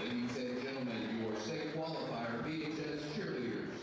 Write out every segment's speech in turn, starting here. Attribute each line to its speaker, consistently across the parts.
Speaker 1: Ladies and gentlemen, your state qualifier BHS cheerleaders.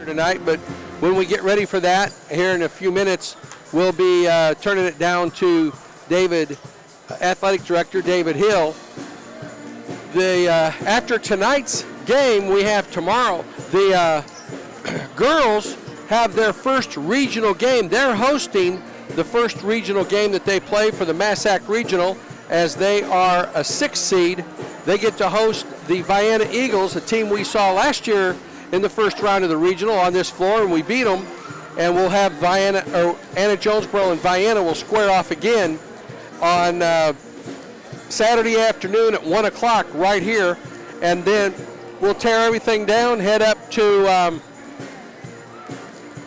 Speaker 2: Tonight, but when we get ready for that here in a few minutes, we'll be turning it down to David, Athletic Director David Hill. After tonight's game, we have tomorrow. The girls have their first regional game. They're hosting the first regional game that they play for the Massac Regional, as they are a 6th seed. They get to host the Vienna Eagles, a team we saw last year in the first round of the regional on this floor, and we beat them. And we'll have Anna Jonesboro and Vienna will square off again on Saturday afternoon at 1 o'clock right here. And then we'll tear everything down, head up to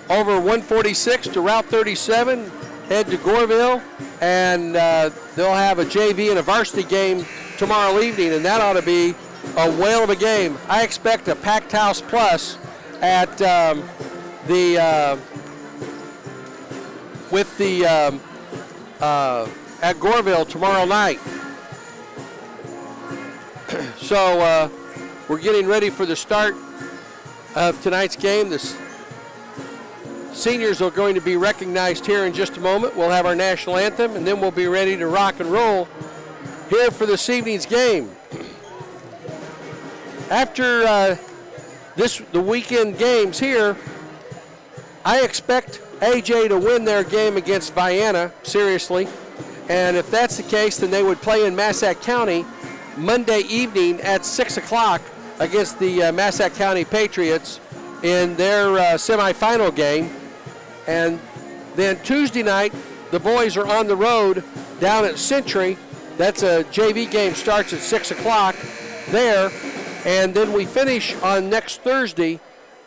Speaker 2: over 146 to Route 37, head to Goreville, and they'll have a JV and a varsity game tomorrow evening, and that ought to be a whale of a game. I expect a packed house plus at at Goreville tomorrow night. So we're getting ready for the start of tonight's game. The seniors are going to be recognized here in just a moment. We'll have our national anthem, and then we'll be ready to rock and roll here for this evening's game. After the weekend games here, I expect AJ to win their game against Vienna, seriously. And if that's the case, then they would play in Massac County Monday evening at 6 o'clock against the Massac County Patriots in their semifinal game. And then Tuesday night, the boys are on the road down at Century. That's a JV game, starts at 6 o'clock there. And then we finish on next Thursday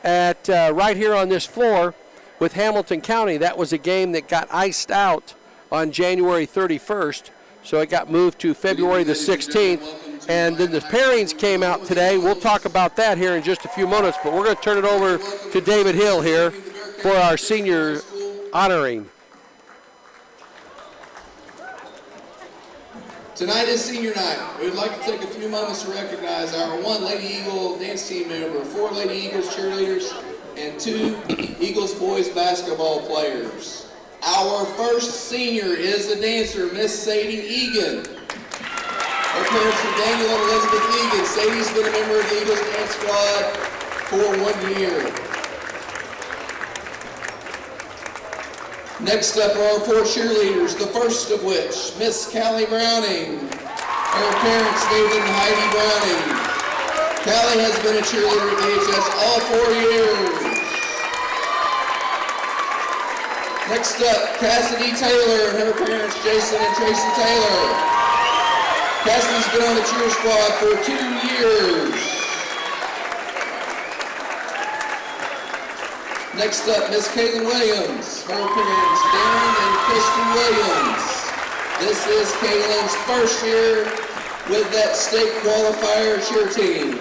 Speaker 2: at right here on this floor with Hamilton County. That was a game that got iced out on January 31st, so it got moved to February the 16th. And then the pairings came out today. We'll talk about that here in just a few moments, but we're going to turn it over to David Hill here for our senior honoring.
Speaker 1: Tonight is senior night. We would like to take a few moments to recognize our 1 Lady Eagle dance team member, 4 Lady Eagles cheerleaders, and 2 Eagles boys basketball players. Our first senior is a dancer, Miss Sadie Egan. Her parents are Daniel and Elizabeth Egan. Sadie's been a member of the Eagles dance squad for 1 year. Next up are our 4 cheerleaders, the first of which, Miss Callie Browning. Her parents, David and Heidi Browning. Callie has been a cheerleader at VHS all 4 years. Next up, Cassidy Taylor and her parents, Jason and Tracy Taylor. Cassidy's been on the cheer squad for 2 years. Next up, Miss Caitlin Williams. Her parents, Darren and Kristen Williams. This is Caitlin's first year with that state qualifier cheer team.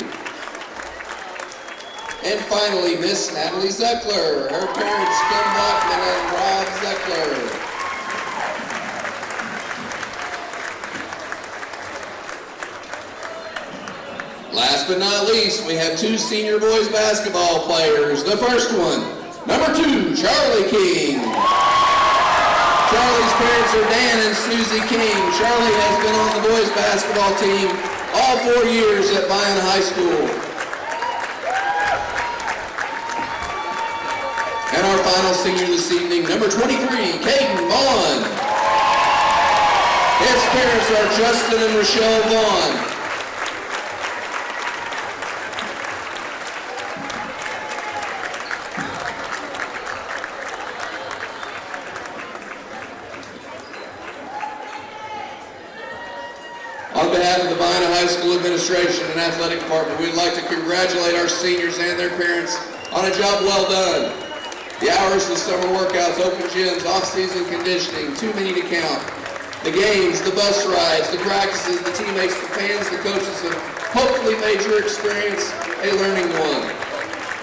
Speaker 1: And finally, Miss Natalie Zeckler. Her parents, Kim Bachman and Rob Zeckler. Last but not least, we have 2 senior boys basketball players. The first one, number 2, Charlie King. Charlie's parents are Dan and Susie King. Charlie has been on the boys basketball team all 4 years at Vienna High School. And our final senior this evening, number 23, Caden Vaughn. His parents are Justin and Rochelle Vaughn. On behalf of the Vienna High School Administration and Athletic Department, we'd like to congratulate our seniors and their parents on a job well done. The hours, the summer workouts, open gyms, off-season conditioning, too many to count. The games, the bus rides, the practices, the teammates, the fans, the coaches have hopefully made your experience a learning one.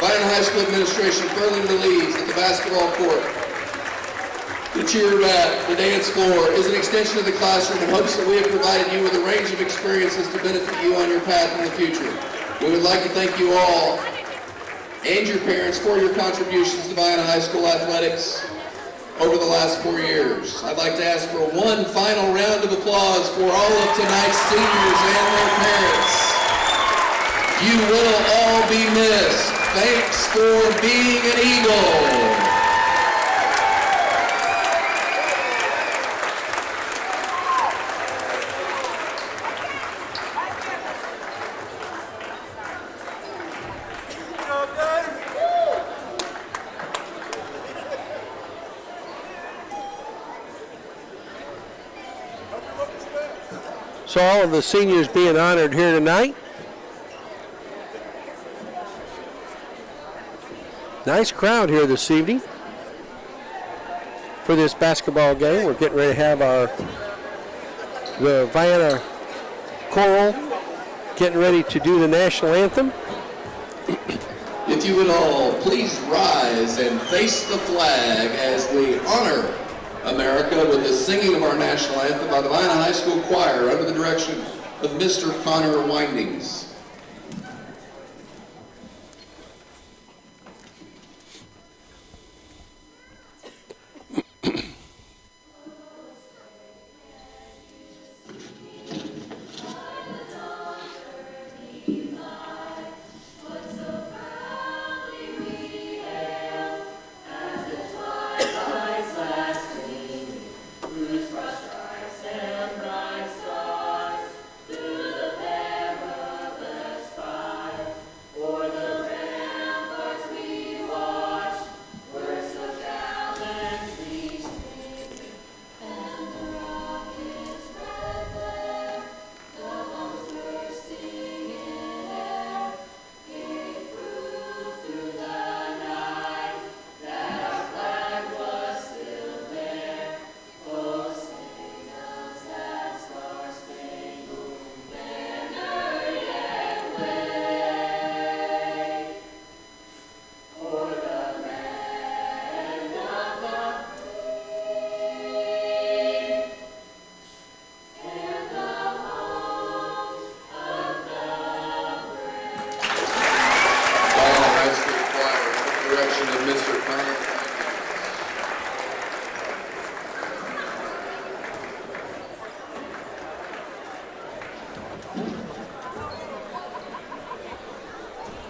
Speaker 1: Vienna High School Administration firmly believes that the basketball court, the cheer mat, the dance floor is an extension of the classroom and hopes that we have provided you with a range of experiences to benefit you on your path in the future. We would like to thank you all and your parents for your contributions to Vienna High School athletics over the last 4 years. I'd like to ask for one final round of applause for all of tonight's seniors and their parents. You will all be missed. Thanks for being an Eagle.
Speaker 2: So all of the seniors being honored here tonight. Nice crowd here this evening for this basketball game. We're getting ready to have the Vienna Choral getting ready to do the national anthem.
Speaker 1: If you would all please rise and face the flag as we honor America with the singing of our national anthem by the Vienna High School Choir under the direction of Mr. Connor Windings.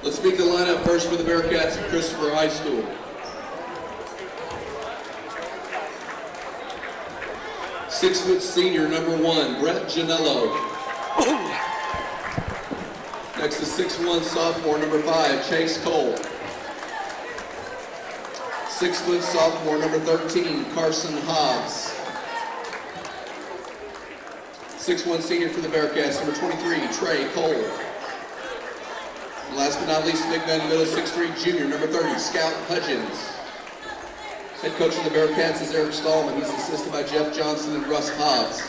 Speaker 1: Let's speak the lineup first for the Bearcats at Christopher High School. 6' senior, number 1, Brett Janello. Next is 6'1" sophomore, number 5, Chase Cole. 6' sophomore, number 13, Carson Hobbs. 6'1" senior for the Bearcats, number 23, Trey Cole. Last but not least, big man in the middle, 6'3" junior, number 30, Scout Hudgens. Head coach of the Bearcats is Eric Stallman. He's assisted by Jeff Johnson and Russ Hobbs.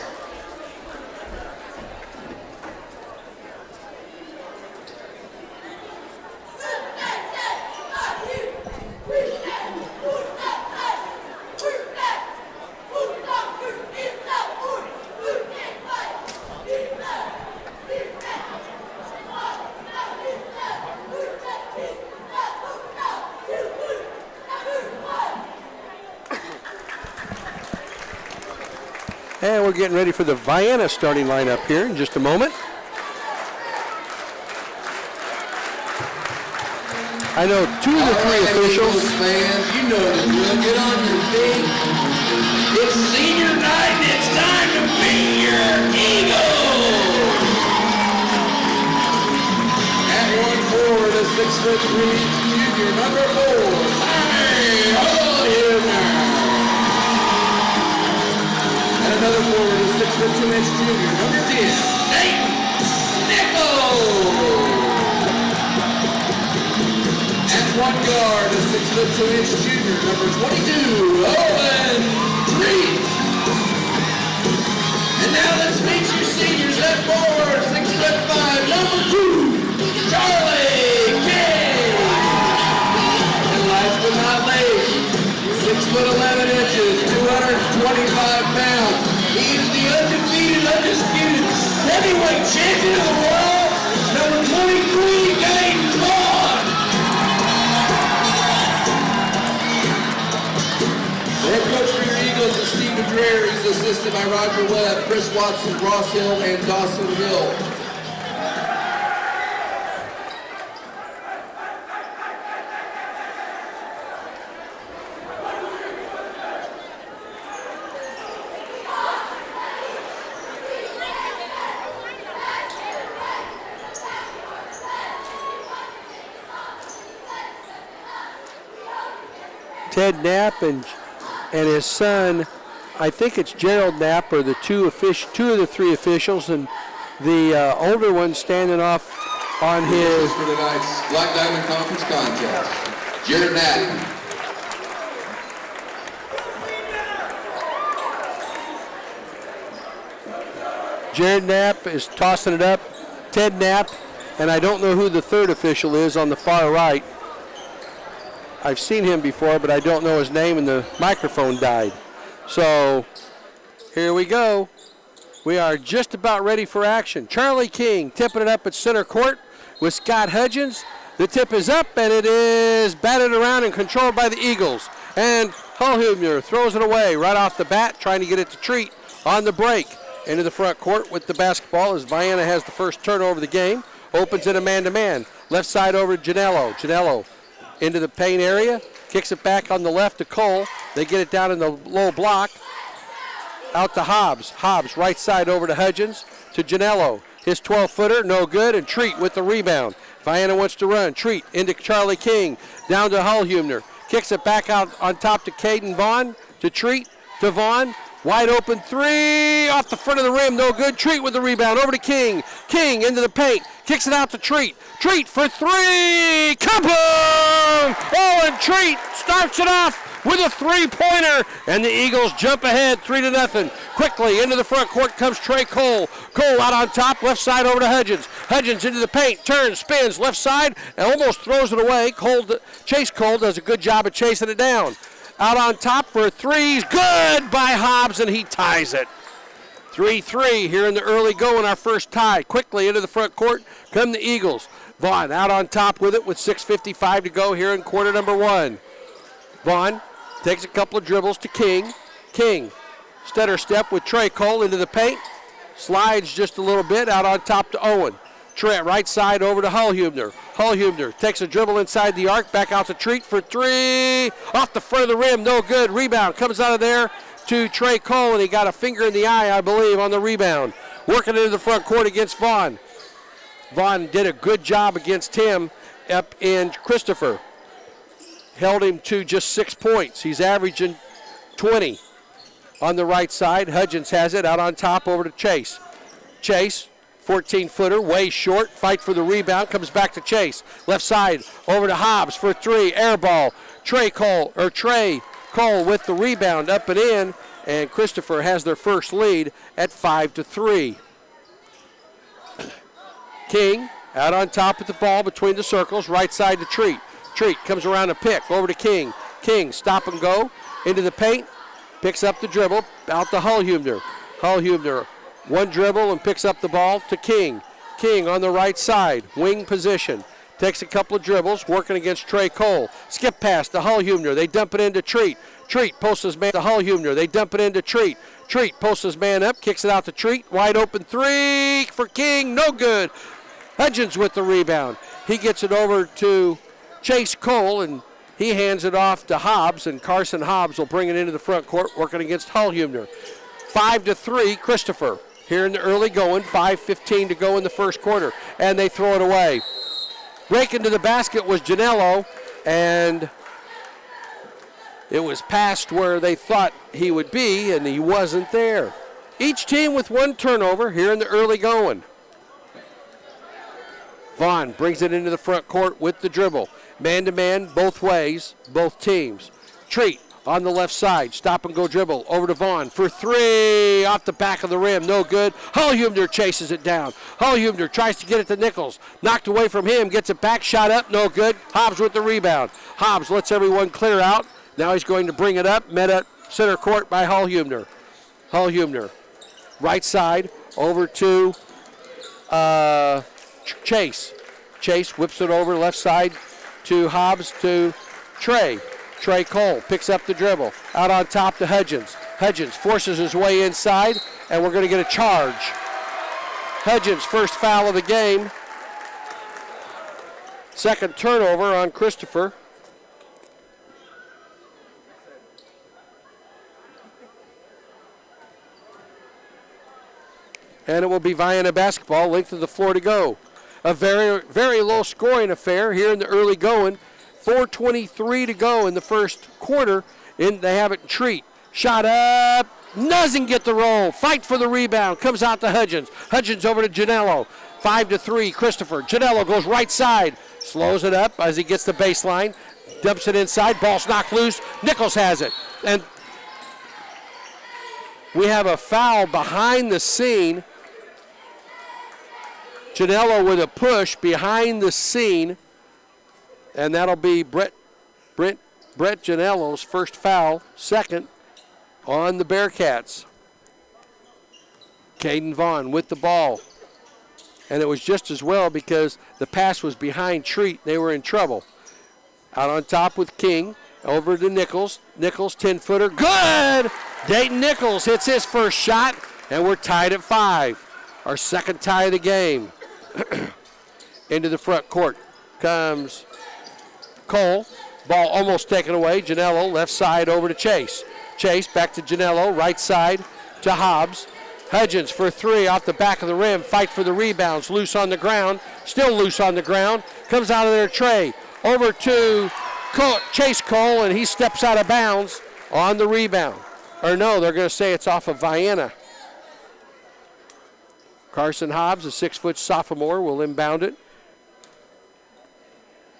Speaker 2: And we're getting ready for the Vienna starting lineup here in just a moment. I know 2 of the 3 officials.
Speaker 1: Fans, you know the drill. Get on your feet. It's senior night and it's time to be your Eagles. At 1 forward, a 6'3" junior, number 4, Hey, Hollywood. Another forward is 6'2" junior, number 10, Nate Nichols. At 1 guard is 6'2" junior, number 22, Owen Reed. And now let's meet your seniors at forward, 6'5", number 2, Charlie King. And last but not least, 6'11", 225 pounds. He is the undefeated, undisputed heavyweight champion of the world, number 23, Gabe Vaughn. The head coach for your Eagles is Steve Dreher. He's assisted by Roger Webb, Chris Watson, Ross Hill, and Dawson Hill.
Speaker 2: Ted Knapp and his son, I think it's Gerald Knapp, are the 2 of the 3 officials, and the older one standing off on his
Speaker 1: for tonight's Black Diamond Conference contest, Jared Knapp.
Speaker 2: Jared Knapp is tossing it up. Ted Knapp, and I don't know who the 3rd official is on the far right. I've seen him before, but I don't know his name, and the microphone died. So here we go. We are just about ready for action. Charlie King tipping it up at center court with Scott Hudgens. The tip is up, and it is batted around and controlled by the Eagles. And Holhumner throws it away right off the bat, trying to get it to Treat on the break. Into the front court with the basketball as Vienna has the first turnover of the game. Opens it a man-to-man. Left side over to Janello. Janello into the paint area, kicks it back on the left to Cole. They get it down in the low block. Out to Hobbs. Hobbs right side over to Hudgens to Janello. His 12-footer, no good, and Treat with the rebound. Vienna wants to run. Treat into Charlie King, down to Holhumner. Kicks it back out on top to Caden Vaughn, to Treat, to Vaughn. Wide open 3 off the front of the rim, no good. Treat with the rebound, over to King. King into the paint, kicks it out to Treat. Treat for 3, kaboom! Oh, and Treat starts it off with a 3-pointer, and the Eagles jump ahead 3-0. Quickly into the front court comes Trey Cole. Cole out on top, left side over to Hudgens. Hudgens into the paint, turns, spins, left side, and almost throws it away. Chase Cole does a good job of chasing it down. Out on top for 3s, good by Hobbs, and he ties it. 3-3 here in the early going, our first tie. Quickly into the front court come the Eagles. Vaughn out on top with it with 6:55 to go here in quarter number 1. Vaughn takes a couple of dribbles to King. King, stutter step with Trey Cole into the paint. Slides just a little bit out on top to Owen. Trent right side over to Holhumner. Hullhumner takes a dribble inside the arc, back out to Treat for three. Off the front of the rim, no good. Rebound comes out of there to Trey Cole, and he got a finger in the eye, I believe, on the rebound. Working into the front court against Vaughn. Vaughn did a good job against him up in Christopher. Held him to just 6 points. He's averaging 20 on the right side. Hudgens has it out on top over to Chase. Chase, 14-footer, way short. Fight for the rebound. Comes back to Chase. Left side over to Hobbs for three. Air ball. Trey Cole with the rebound up and in. And Christopher has their first lead at 5-3. King out on top with the ball between the circles. Right side to Treat. Treat comes around a pick over to King. King stop and go into the paint. Picks up the dribble out to Hullhumner. Hullhumner one dribble and picks up the ball to King. King on the right side, wing position. Takes a couple of dribbles, working against Trey Cole. Skip pass to Hullhumner. They dump it into Treat. Treat posts his man to Hullhumner. They dump it into Treat. Treat posts his man up, kicks it out to Treat. Wide open three for King, no good. Hudgens with the rebound. He gets it over to Chase Cole, and he hands it off to Hobbs, and Carson Hobbs will bring it into the front court, working against Hullhumner. 5-3, Christopher. Here in the early going, 5:15 to go in the first quarter, and they throw it away. Breaking to the basket was Janello, and it was past where they thought he would be, and he wasn't there. Each team with one turnover here in the early going. Vaughn brings it into the front court with the dribble. Man-to-man, both ways, both teams. Treat on the left side, stop and go dribble over to Vaughn for three, off the back of the rim, no good. Hullhumner chases it down. Hullhumner tries to get it to Nichols, knocked away from him, gets it back, shot up, no good. Hobbs with the rebound. Hobbs lets everyone clear out. Now he's going to bring it up, met at center court by Hullhumner. Hullhumner, right side, over to Chase. Chase whips it over left side to Hobbs to Trey. Trey Cole picks up the dribble. Out on top to Hudgens. Hudgens forces his way inside, and we're going to get a charge. Hudgens, first foul of the game. Second turnover on Christopher. And it will be Vienna basketball, length of the floor to go. A very, very low scoring affair here in the early going. 4:23 to go in the first quarter. They have it in Treat. Shot up. Doesn't get the roll. Fight for the rebound. Comes out to Hudgens. Hudgens over to Janello. 5-3, Christopher. Janello goes right side. Slows it up as he gets the baseline. Dumps it inside. Ball's knocked loose. Nichols has it. And we have a foul behind the scene. Janello with a push behind the scene. And that'll be Brett Janello's first foul, second on the Bearcats. Caden Vaughn with the ball. And it was just as well because the pass was behind Treat. They were in trouble. Out on top with King. Over to Nichols. Nichols, 10-footer. Good! Dayton Nichols hits his first shot, and we're tied at 5. Our second tie of the game. Into the front court comes Cole. Ball almost taken away. Janello, left side over to Chase. Chase back to Janello, right side to Hobbs. Hudgens for three off the back of the rim. Fight for the rebounds. Loose on the ground. Still loose on the ground. Comes out of there, Trey. Over to Chase Cole, and he steps out of bounds on the rebound. Or no, they're going to say it's off of Vienna. Carson Hobbs, a 6-foot sophomore, will inbound it.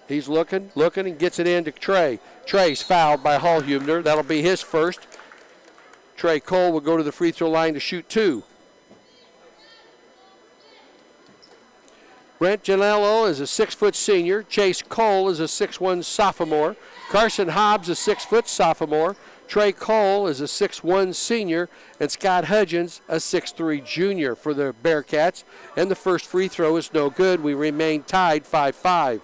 Speaker 2: He's looking, and gets it into Trey. Trey's fouled by Hullhumner. That'll be his first. Trey Cole will go to the free throw line to shoot 2. Brent Janello is a 6-foot senior. Chase Cole is a 6'1 sophomore. Carson Hobbs, a 6-foot sophomore. Trey Cole is a 6'1 senior. And Scott Hudgens, a 6'3 junior for the Bearcats. And the first free throw is no good. We remain tied 5-5.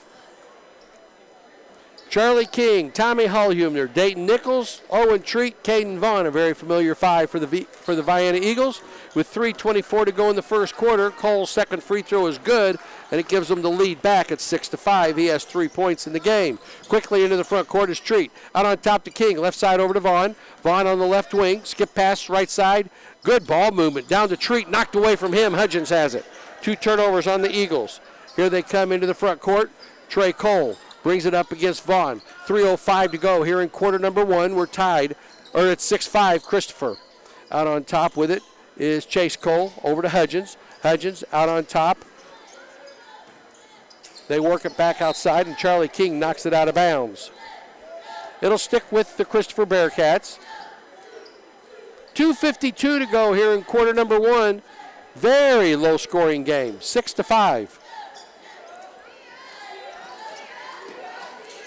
Speaker 2: Charlie King, Tommy Hullhumner, Dayton Nichols, Owen Treat, Caden Vaughn, a very familiar 5 for the Vienna Eagles. With 3:24 to go in the first quarter, Cole's second free throw is good, and it gives them the lead back at 6-5. He has 3 points in the game. Quickly into the front court is Treat. Out on top to King. Left side over to Vaughn. Vaughn on the left wing. Skip pass right side. Good ball movement. Down to Treat. Knocked away from him. Hudgens has it. 2 turnovers on the Eagles. Here they come into the front court. Trey Cole brings it up against Vaughn. 3:05 to go here in quarter number 1. We're tied, or it's 6-5 Christopher. Out on top with it is Chase Cole over to Hudgens. Hudgens out on top. They work it back outside, and Charlie King knocks it out of bounds. It'll stick with the Christopher Bearcats. 2:52 to go here in quarter number 1. Very low-scoring game, 6-5.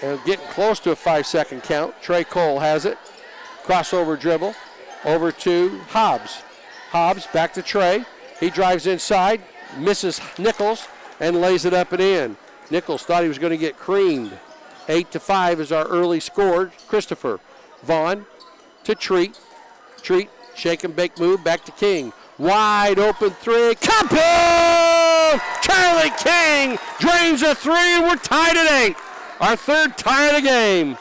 Speaker 2: And getting close to a 5-second count. Trey Cole has it. Crossover dribble over to Hobbs. Hobbs back to Trey. He drives inside, misses Nichols, and lays it up and in. Nichols thought he was going to get creamed. 8-5 is our early score. Christopher. Vaughn to Treat. Treat, shake and bake move, back to King. Wide open 3. Kaboom! Charlie King drains a 3, and we're tied at 8. Our 3rd tie of the game.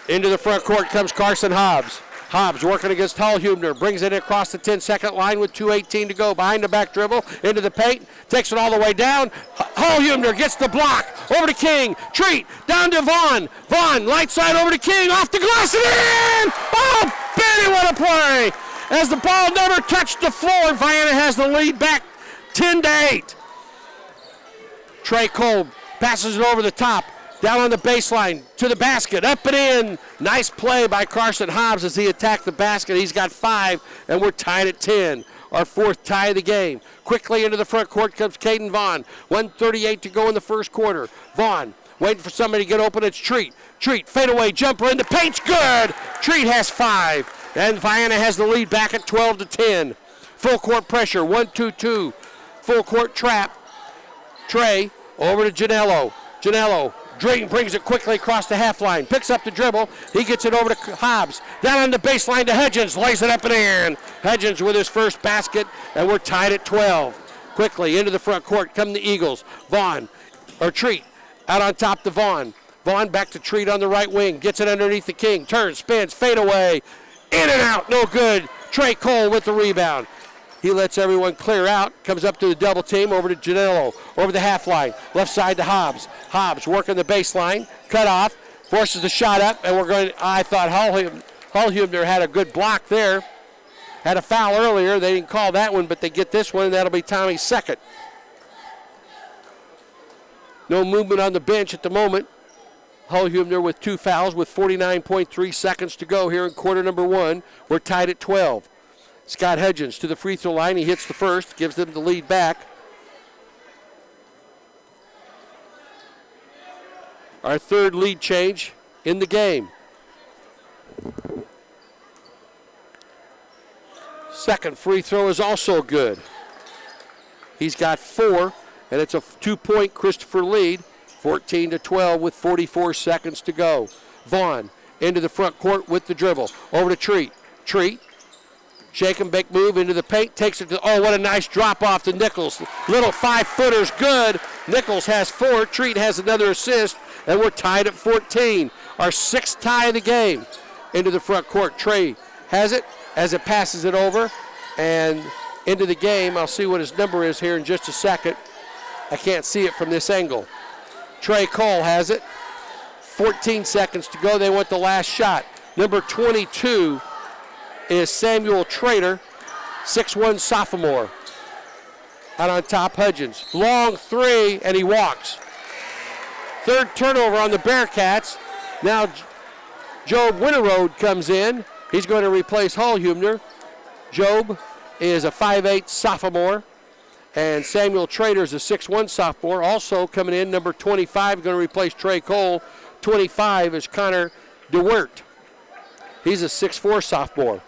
Speaker 2: Into the front court comes Carson Hobbs. Hobbs working against Hallhubner, brings it across the 10-second line with 2:18 to go. Behind the back dribble, into the paint, takes it all the way down. Hallhubner gets the block, over to King. Treat, down to Vaughn. Vaughn, light side over to King, off the glass and in! Oh, Benny, what a play! As the ball never touched the floor, Vienna has the lead back 10-8. Trey Cole passes it over the top. Down on the baseline, to the basket, up and in. Nice play by Carson Hobbs as he attacked the basket. He's got 5, and we're tied at 10. Our 4th tie of the game. Quickly into the front court comes Caden Vaughn. 1:38 to go in the first quarter. Vaughn waiting for somebody to get open. It's Treat. Treat, fadeaway jumper in the paint's good. Treat has 5, and Vienna has the lead back at 12-10. Full court pressure, 1-2-2. Full court trap. Trey over to Janello. Janello brings it quickly across the half line, picks up the dribble, he gets it over to Hobbs, down on the baseline to Hudgens, lays it up and in. Hudgens with his first basket, and we're tied at 12. Quickly into the front court come the Eagles. Treat, out on top to Vaughn. Vaughn back to Treat on the right wing, gets it underneath the King, turns, spins, fade away, in and out, no good. Trey Cole with the rebound. He lets everyone clear out, comes up to the double team, over to Janello, over the half line, left side to Hobbs. Hobbs working the baseline, cut off, forces the shot up, and I thought Hallhubner had a good block there. Had a foul earlier, they didn't call that one, but they get this one, and that'll be Tommy's 2nd. No movement on the bench at the moment. Hallhubner with 2 fouls with 49.3 seconds to go here in quarter number 1. We're tied at 12. Scott Hudgens to the free throw line. He hits the first, gives them the lead back. Our 3rd lead change in the game. 2nd free throw is also good. He's got 4, and it's a 2-point Christopher lead, 14-12 with 44 seconds to go. Vaughn into the front court with the dribble. Over to Treat. Treat. Shake and bake move into the paint, takes it to, what a nice drop off to Nichols. Little 5-footer's good. Nichols has 4, Treat has another assist, and we're tied at 14. Our 6th tie of the game. Into the front court, Trey has it as it passes it over, and into the game. I'll see what his number is here in just a second. I can't see it from this angle. Trey Cole has it. 14 seconds to go, they want the last shot. Number 22 is Samuel Trader, 6'1" sophomore. Out on top, Hudgens. Long 3, and he walks. 3rd turnover on the Bearcats. Now Job Winterode comes in. He's going to replace Hallhubner. Job is a 5'8" sophomore, and Samuel Trader is a 6'1" sophomore. Also coming in, number 25, going to replace Trey Cole. 25 is Connor DeWert. He's a 6'4" sophomore.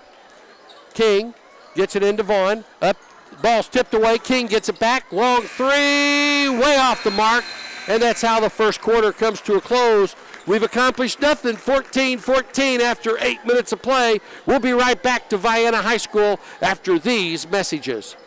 Speaker 2: King gets it into Vaughn. Up, ball's tipped away. King gets it back. Long 3, way off the mark. And that's how the first quarter comes to a close. We've accomplished nothing. 14-14 after 8 minutes of play. We'll be right back to Vienna High School after these messages.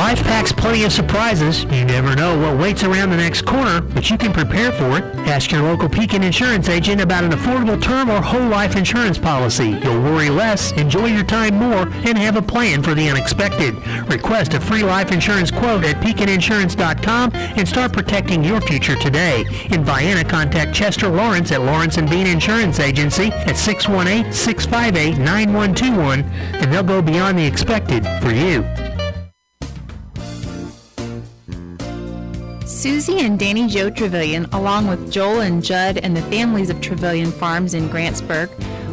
Speaker 3: Life packs plenty of surprises. You never know what waits around the next corner, but you can prepare for it. Ask your local Pekin insurance agent about an affordable term or whole life insurance policy. You'll worry less, enjoy your time more, and have a plan for the unexpected. Request a free life insurance quote at PekinInsurance.com and start protecting your future today. In Vienna, contact Chester Lawrence at Lawrence & Bean Insurance Agency at 618-658-9121, and they'll go beyond the expected for you.
Speaker 4: Susie and Danny Joe Trevelyan, along with Joel and Judd and the families of Trevelyan Farms in Grantsburg,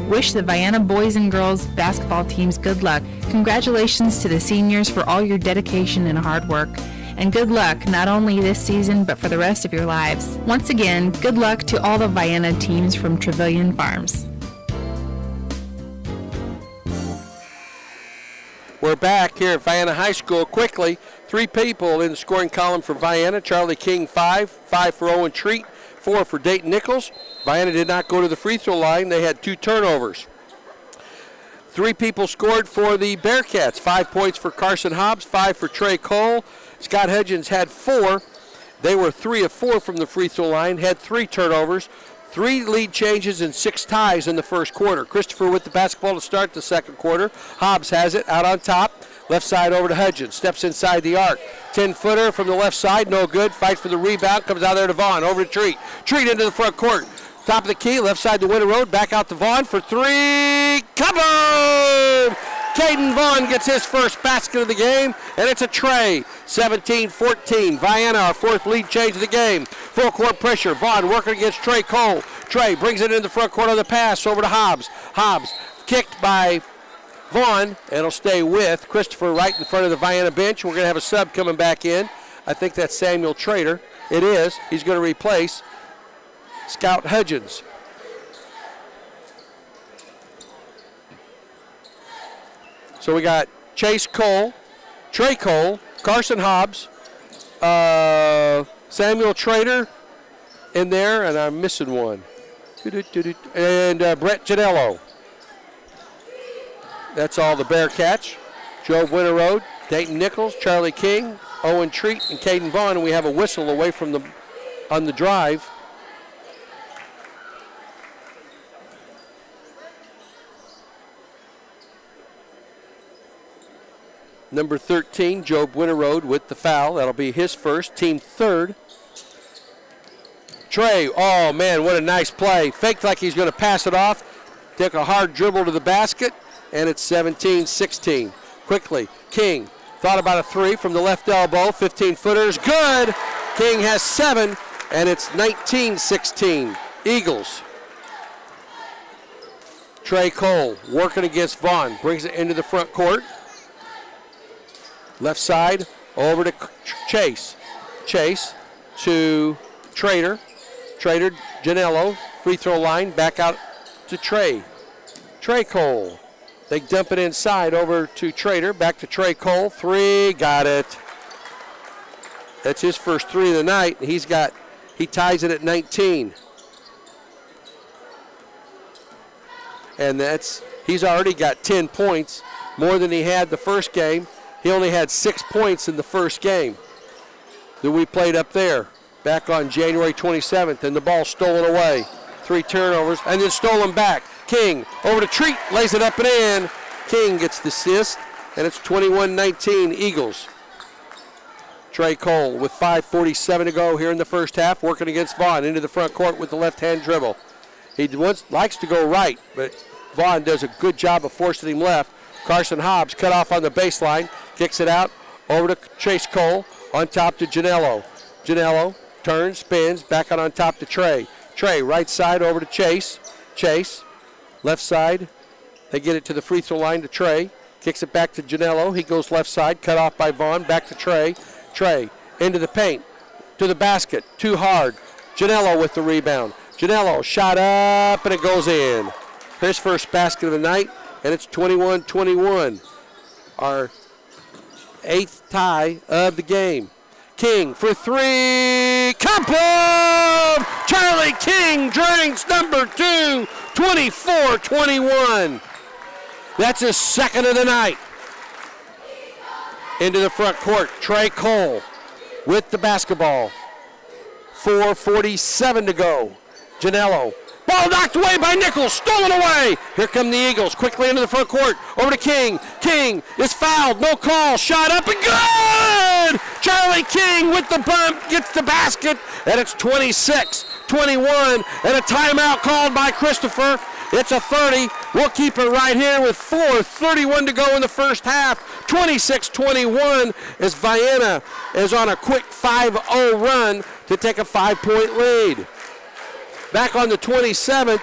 Speaker 4: wish the Vienna boys and girls basketball teams good luck. Congratulations to the seniors for all your dedication and hard work. And good luck not only this season, but for the rest of your lives. Once again, good luck to all the Vienna teams from Trevelyan Farms.
Speaker 2: We're back here at Vienna High School. Quickly, 3 people in the scoring column for Vienna. Charlie King, 5 for Owen Treat, 4 for Dayton Nichols. Vienna did not go to the free throw line. They had 2 turnovers. 3 people scored for the Bearcats. 5 points for Carson Hobbs, 5 for Trey Cole. Scott Hudgens had 4. They were 3 of 4 from the free throw line, had 3 turnovers, 3 lead changes, and 6 ties in the first quarter. Christopher with the basketball to start the second quarter. Hobbs has it out on top. Left side over to Hudgens. Steps inside the arc. 10-footer from the left side. No good. Fights for the rebound. Comes out there to Vaughn. Over to Treat. Treat into the front court. Top of the key. Left side to Winter Road. Back out to Vaughn for 3. Kaboom! Caden Vaughn gets his first basket of the game, and it's a tray. 17-14. Vienna, our 4th lead change of the game. Full court pressure. Vaughn working against Trey Cole. Trey brings it in the front court on the pass over to Hobbs. Hobbs kicked by Vaughn, and it'll stay with Christopher right in front of the Vienna bench. We're going to have a sub coming back in. I think that's Samuel Trader. It is. He's going to replace Scout Hudgens. So we got Chase Cole, Trey Cole, Carson Hobbs, Samuel Trader in there, and I'm missing one. And Brett Janello. That's all the Bearcats. Joe Winter Road, Dayton Nichols, Charlie King, Owen Treat, and Caden Vaughn, and we have a whistle away from them on the drive. Number 13, Job Winterroad with the foul. That'll be his first, team 3rd. Trey, oh man, what a nice play. Faked like he's going to pass it off. Took a hard dribble to the basket, and it's 17-16. Quickly, King thought about a 3 from the left elbow. 15-footers, good. King has 7, and it's 19-16. Eagles. Trey Cole working against Vaughn. Brings it into the front court. Left side, over to Chase. Chase to Trader. Trader, Janello, free throw line, back out to Trey. Trey Cole. They dump it inside over to Trader, back to Trey Cole. 3, got it. That's his first 3 of the night. He ties it at 19. And he's already got 10 points, more than he had the first game. He only had 6 points in the first game that we played up there back on January 27th, and the ball stolen away. 3 turnovers, and then stolen back. King over to Treat, lays it up and in. King gets the assist, and it's 21-19 Eagles. Trey Cole with 5:47 to go here in the first half, working against Vaughn into the front court with the left-hand dribble. He likes to go right, but Vaughn does a good job of forcing him left. Carson Hobbs cut off on the baseline, kicks it out over to Chase Cole, on top to Janello. Janello turns, spins, back out on top to Trey. Trey, right side over to Chase. Chase, left side. They get it to the free throw line to Trey. Kicks it back to Janello. He goes left side, cut off by Vaughn, back to Trey. Trey into the paint, to the basket, too hard. Janello with the rebound. Janello shot up, and it goes in. His first basket of the night, and it's 21-21. Our 8th tie of the game. King for 3. Kaboom! Charlie King drinks number 2, 24-21. That's his second of the night. into the front court. Trey Cole with the basketball. 4:47 to go. Janello. Ball knocked away by Nichols. Stolen away. Here come the Eagles. Quickly into the front court. Over to King. King is fouled. No call. Shot up and good. Charlie King with the bump. Gets the basket. And it's 26-21. And a timeout called by Christopher. It's a 30. We'll keep it right here with 4:31 to go in the first half. 26-21 as Vienna is on a quick 5-0 run to take a 5-point lead. Back on the 27th,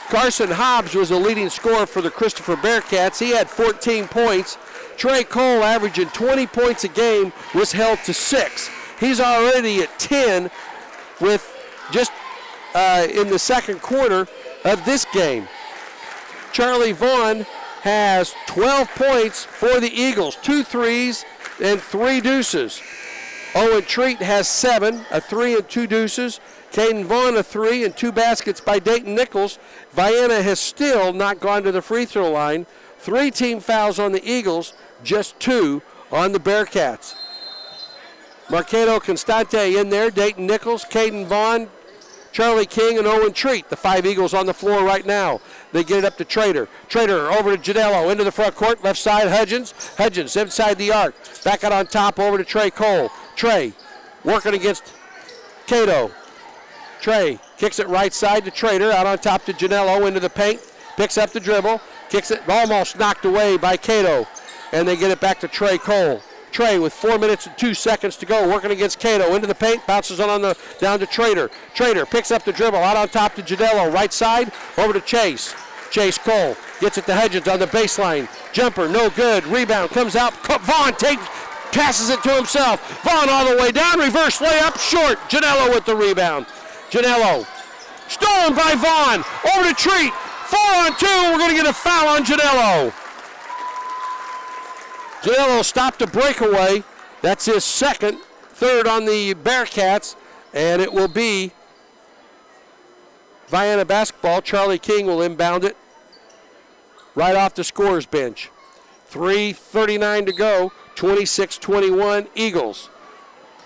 Speaker 2: Carson Hobbs was the leading scorer for the Christopher Bearcats. He had 14 points. Trey Cole, averaging 20 points a game, was held to 6. He's already at 10 with just in the second quarter of this game. Charlie Vaughn has 12 points for the Eagles, 2 threes and 3 deuces. Owen Treat has 7, a 3 and 2 deuces. Caden Vaughn a 3 and 2 baskets by Dayton Nichols. Vienna has still not gone to the free throw line. 3 team fouls on the Eagles, just 2 on the Bearcats. Marquedo Constante in there, Dayton Nichols, Caden Vaughn, Charlie King, and Owen Treat. The 5 Eagles on the floor right now. They get it up to Trader. Trader over to Janello, into the front court, left side, Hudgens. Hudgens inside the arc. Back out on top over to Trey Cole. Trey working against Cato. Trey kicks it right side to Trader, out on top to Janello, into the paint, picks up the dribble, kicks it, almost knocked away by Cato, and they get it back to Trey Cole. Trey with 4 minutes and 2 seconds to go, working against Cato, into the paint, bounces on the down to Trader. Trader picks up the dribble, out on top to Janello, right side, over to Chase. Chase Cole gets it to Hudgens on the baseline, jumper, no good, rebound, comes out, Vaughn passes it to himself. Vaughn all the way down, reverse layup, short. Janello with the rebound. Janello, stolen by Vaughn, over to Treat, 4-on-2, we're going to get a foul on Janello. Janello stopped a breakaway, that's his second, third on the Bearcats, and it will be Vienna basketball. Charlie King will inbound it right off the scorer's bench. 3:39 to go, 26-21 Eagles.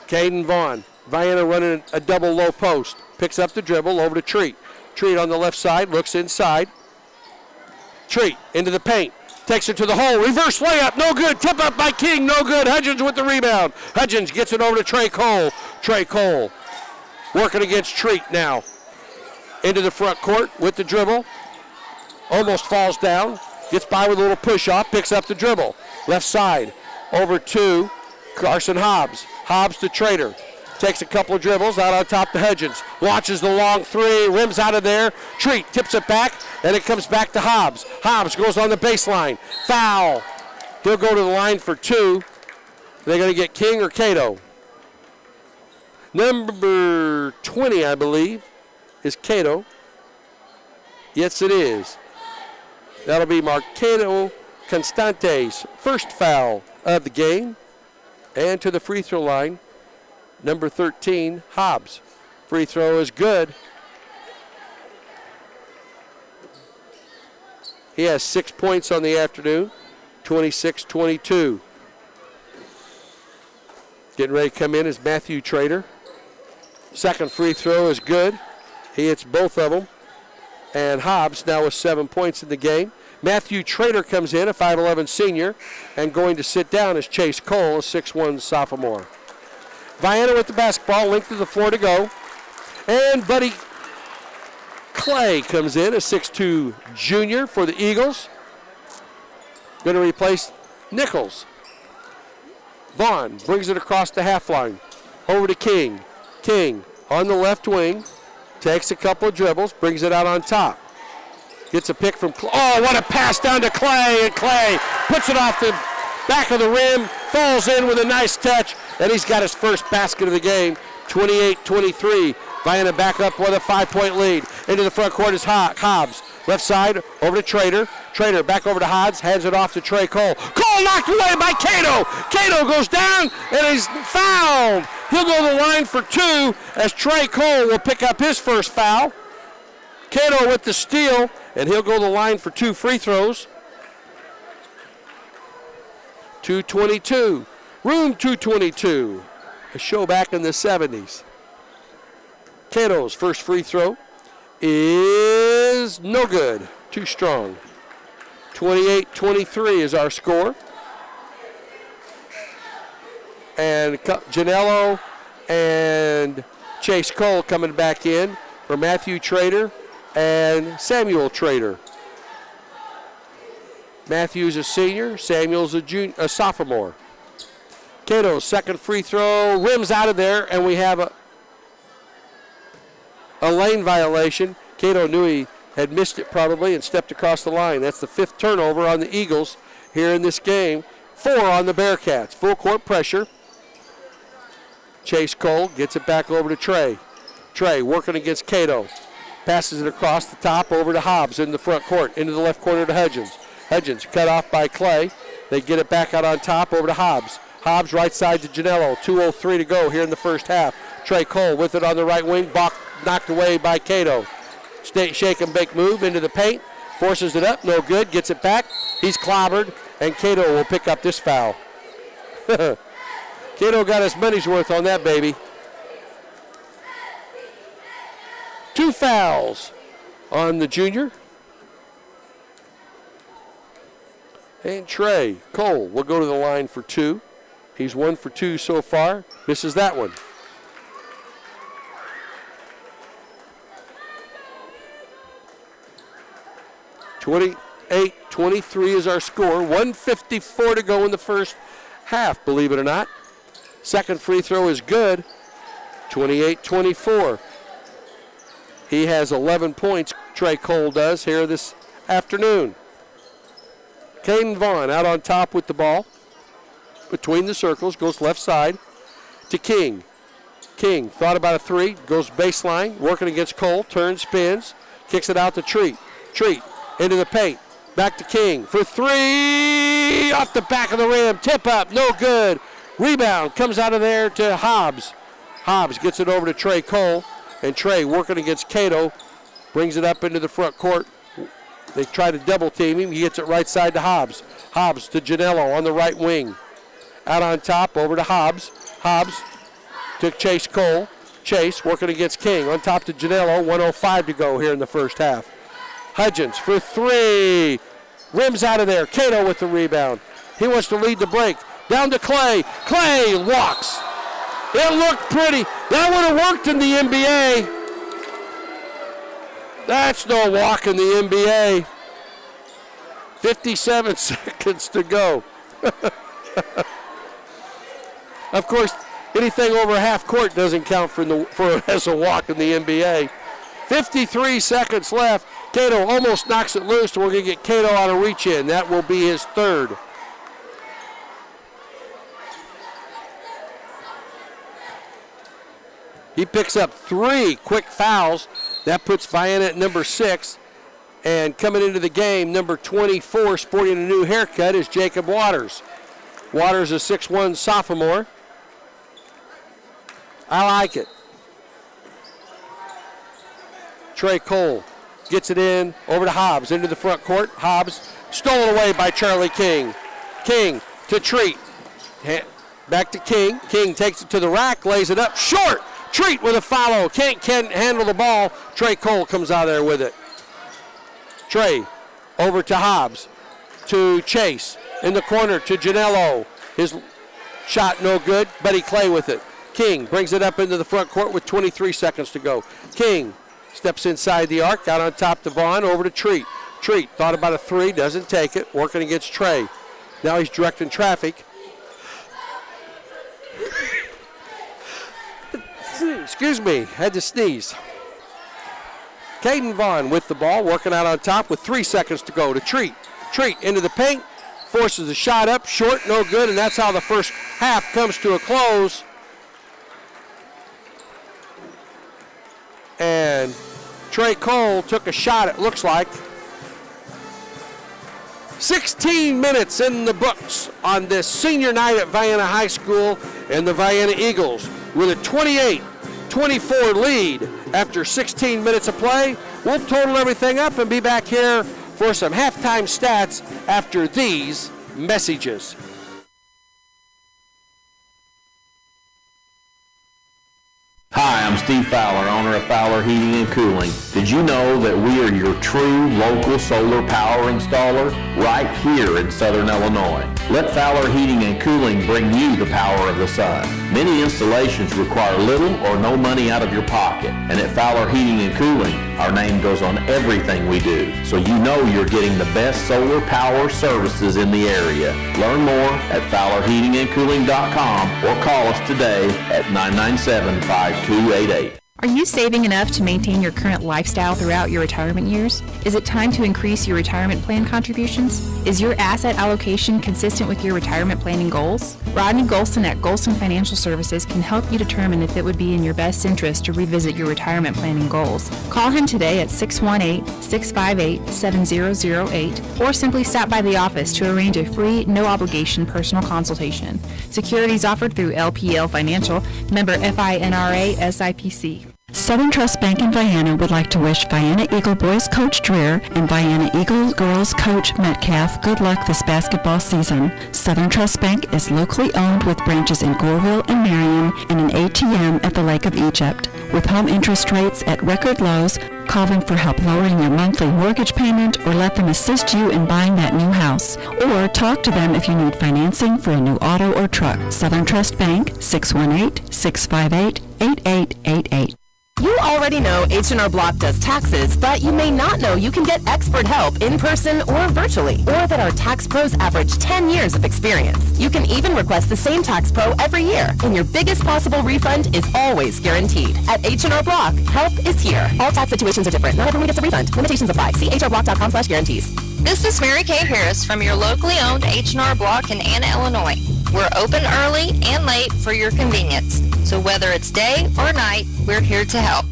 Speaker 2: Caden Vaughn, Vienna running a double low post. Picks up the dribble over to Treat. Treat on the left side, looks inside. Treat into the paint. Takes it to the hole. Reverse layup, no good. Tip up by King, no good. Hudgens with the rebound. Hudgens gets it over to Trey Cole. Trey Cole working against Treat now. Into the front court with the dribble. Almost falls down. Gets by with a little push-off. Picks up the dribble. Left side over to Carson Hobbs. Hobbs to Trader. Takes a couple of dribbles out on top to Hudgens. Launches the long 3, rims out of there. Treat tips it back, and it comes back to Hobbs. Hobbs goes on the baseline. Foul. He'll go to the line for 2. They're going to get King or Cato. Number 20, I believe, is Cato. Yes, it is. That'll be Marquedo Constante's first foul of the game. And to the free throw line, number 13, Hobbs. Free throw is good. He has 6 points on the afternoon, 26-22. Getting ready to come in is Matthew Trader. Second free throw is good. He hits both of them. And Hobbs now with 7 points in the game. Matthew Trader comes in, a 5'11 senior, and going to sit down is Chase Cole, a 6'1 sophomore. Vienna with the basketball, length of the floor to go. And Buddy Clay comes in, a 6'2 junior for the Eagles. Going to replace Nichols. Vaughn brings it across the half line. Over to King. King on the left wing. Takes a couple of dribbles, brings it out on top. Gets a pick from Clay. Oh, what a pass down to Clay. And Clay puts it off the back of the rim, falls in with a nice touch, and he's got his first basket of the game, 28-23. Vienna back up with a 5-point lead. Into the front court is Hobbs. Left side, over to Trader. Trader back over to Hobbs, hands it off to Trey Cole. Cole knocked away by Cato. Cato goes down, and he's fouled. He'll go to the line for 2 as Trey Cole will pick up his first foul. Cato with the steal, and he'll go to the line for 2 free throws. 2:22 Room 222, a show back in the 70s. Cato's first free throw is no good, too strong. 28-23 is our score. And Janello and Chase Cole coming back in for Matthew Trader and Samuel Trader. Matthew's a senior, Samuel's a sophomore. Cato's second free throw, rims out of there, and we have a lane violation. Cato knew he had missed it probably and stepped across the line. That's the 5th turnover on the Eagles here in this game. 4 on the Bearcats. Full court pressure. Chase Cole gets it back over to Trey. Trey working against Cato. Passes it across the top over to Hobbs in the front court. Into the left corner to Hudgens. Hudgens cut off by Clay. They get it back out on top over to Hobbs. Hobbs right side to Janello. 2:03 to go here in the first half. Trey Cole with it on the right wing. Knocked away by Cato. Shake and bake move into the paint. Forces it up. No good. Gets it back. He's clobbered. And Cato will pick up this foul. Cato got his money's worth on that baby. 2 fouls on the junior. And Trey Cole will go to the line for 2. He's 1 for 2 so far. Misses that one. (28-23) is our score. 1:54 to go in the first half, believe it or not. Second free throw is good. 28-24. He has 11 points, Trey Cole does, here this afternoon. Caden Vaughn out on top with the ball. Between the circles, goes left side to King. King thought about a 3, goes baseline, working against Cole, turns, spins, kicks it out to Treat. Treat into the paint. Back to King for 3, off the back of the rim, tip up, no good. Rebound comes out of there to Hobbs. Hobbs gets it over to Trey Cole, and Trey working against Cato, brings it up into the front court. They try to double team him. He gets it right side to Hobbs. Hobbs to Janello on the right wing. Out on top, over to Hobbs. Hobbs to Chase Cole. Chase working against King. On top to Janello. 1:05 to go here in the first half. Hudgens for 3. Rims out of there. Cato with the rebound. He wants to lead the break. Down to Clay. Clay walks. It looked pretty. That would have worked in the NBA. That's no walk in the NBA. 57 seconds to go. Of course, anything over half court doesn't count as a walk in the NBA. 53 seconds left. Cato almost knocks it loose, and we're going to get Cato on a reach in. That will be his 3rd. He picks up 3 quick fouls. That puts Vienna at number 6. And coming into the game, number 24, sporting a new haircut, is Jacob Waters. Waters, a 6'1 sophomore. I like it. Trey Cole gets it in, over to Hobbs, into the front court. Hobbs stolen away by Charlie King. King to Treat. Back to King. King takes it to the rack, lays it up, short. Treat with a follow. Can't handle the ball. Trey Cole comes out there with it. Trey over to Hobbs. To Chase. In the corner to Janello. His shot no good. Buddy Clay with it. King brings it up into the front court with 23 seconds to go. King steps inside the arc. Out on top to Vaughn. Over to Treat. Treat thought about a 3. Doesn't take it. Working against Trey. Now he's directing traffic. Excuse me, had to sneeze. Caden Vaughn with the ball, working out on top with 3 seconds to go to Treat. Treat into the paint, forces the shot up, short, no good, and that's how the first half comes to a close. And Trey Cole took a shot, it looks like. 16 minutes in the books on this senior night at Vienna High School, and the Vienna Eagles with a 28-24 lead after 16 minutes of play. We'll total everything up and be back here for some halftime stats after these messages.
Speaker 5: Steve Fowler, owner of Fowler Heating and Cooling. Did you know that we are your true local solar power installer right here in Southern Illinois? Let Fowler Heating and Cooling bring you the power of the sun. Many installations require little or no money out of your pocket, and at Fowler Heating and Cooling, our name goes on everything we do, so you know you're getting the best solar power services in the area. Learn more at FowlerHeatingandCooling.com or call us today at 997-5288.
Speaker 4: Are you saving enough to maintain your current lifestyle throughout your retirement years? Is it time to increase your retirement plan contributions? Is your asset allocation consistent with your retirement planning goals? Rodney Golson at Golson Financial Services can help you determine if it would be in your best interest to revisit your retirement planning goals. Call him today at 618-658-7008 or simply stop by the office to arrange a free, no-obligation personal consultation. Securities offered through LPL Financial, member FINRA SIPC.
Speaker 6: Southern Trust Bank in Vienna would like to wish Vienna Eagle Boys Coach Dreer and Vienna Eagle Girls Coach Metcalf good luck this basketball season. Southern Trust Bank is locally owned with branches in Goreville and Marion and an ATM at the Lake of Egypt. With home interest rates at record lows, call them for help lowering your monthly mortgage payment or let them assist you in buying that new house. Or talk to them if you need financing for a new auto or truck. Southern Trust Bank, 618-658-8888.
Speaker 7: You already know H&R Block does taxes, but you may not know you can get expert help in person or virtually, or that our tax pros average 10 years of experience. You can even request the same tax pro every year, and your biggest possible refund is always guaranteed. At H&R Block, help is here. All tax situations are different. Not everyone gets a refund. Limitations apply. See hrblock.com/guarantees.
Speaker 8: This is Mary Kay Harris from your locally owned H&R Block in Anna, Illinois. We're open early and late for your convenience. So whether it's day or night, we're here to help.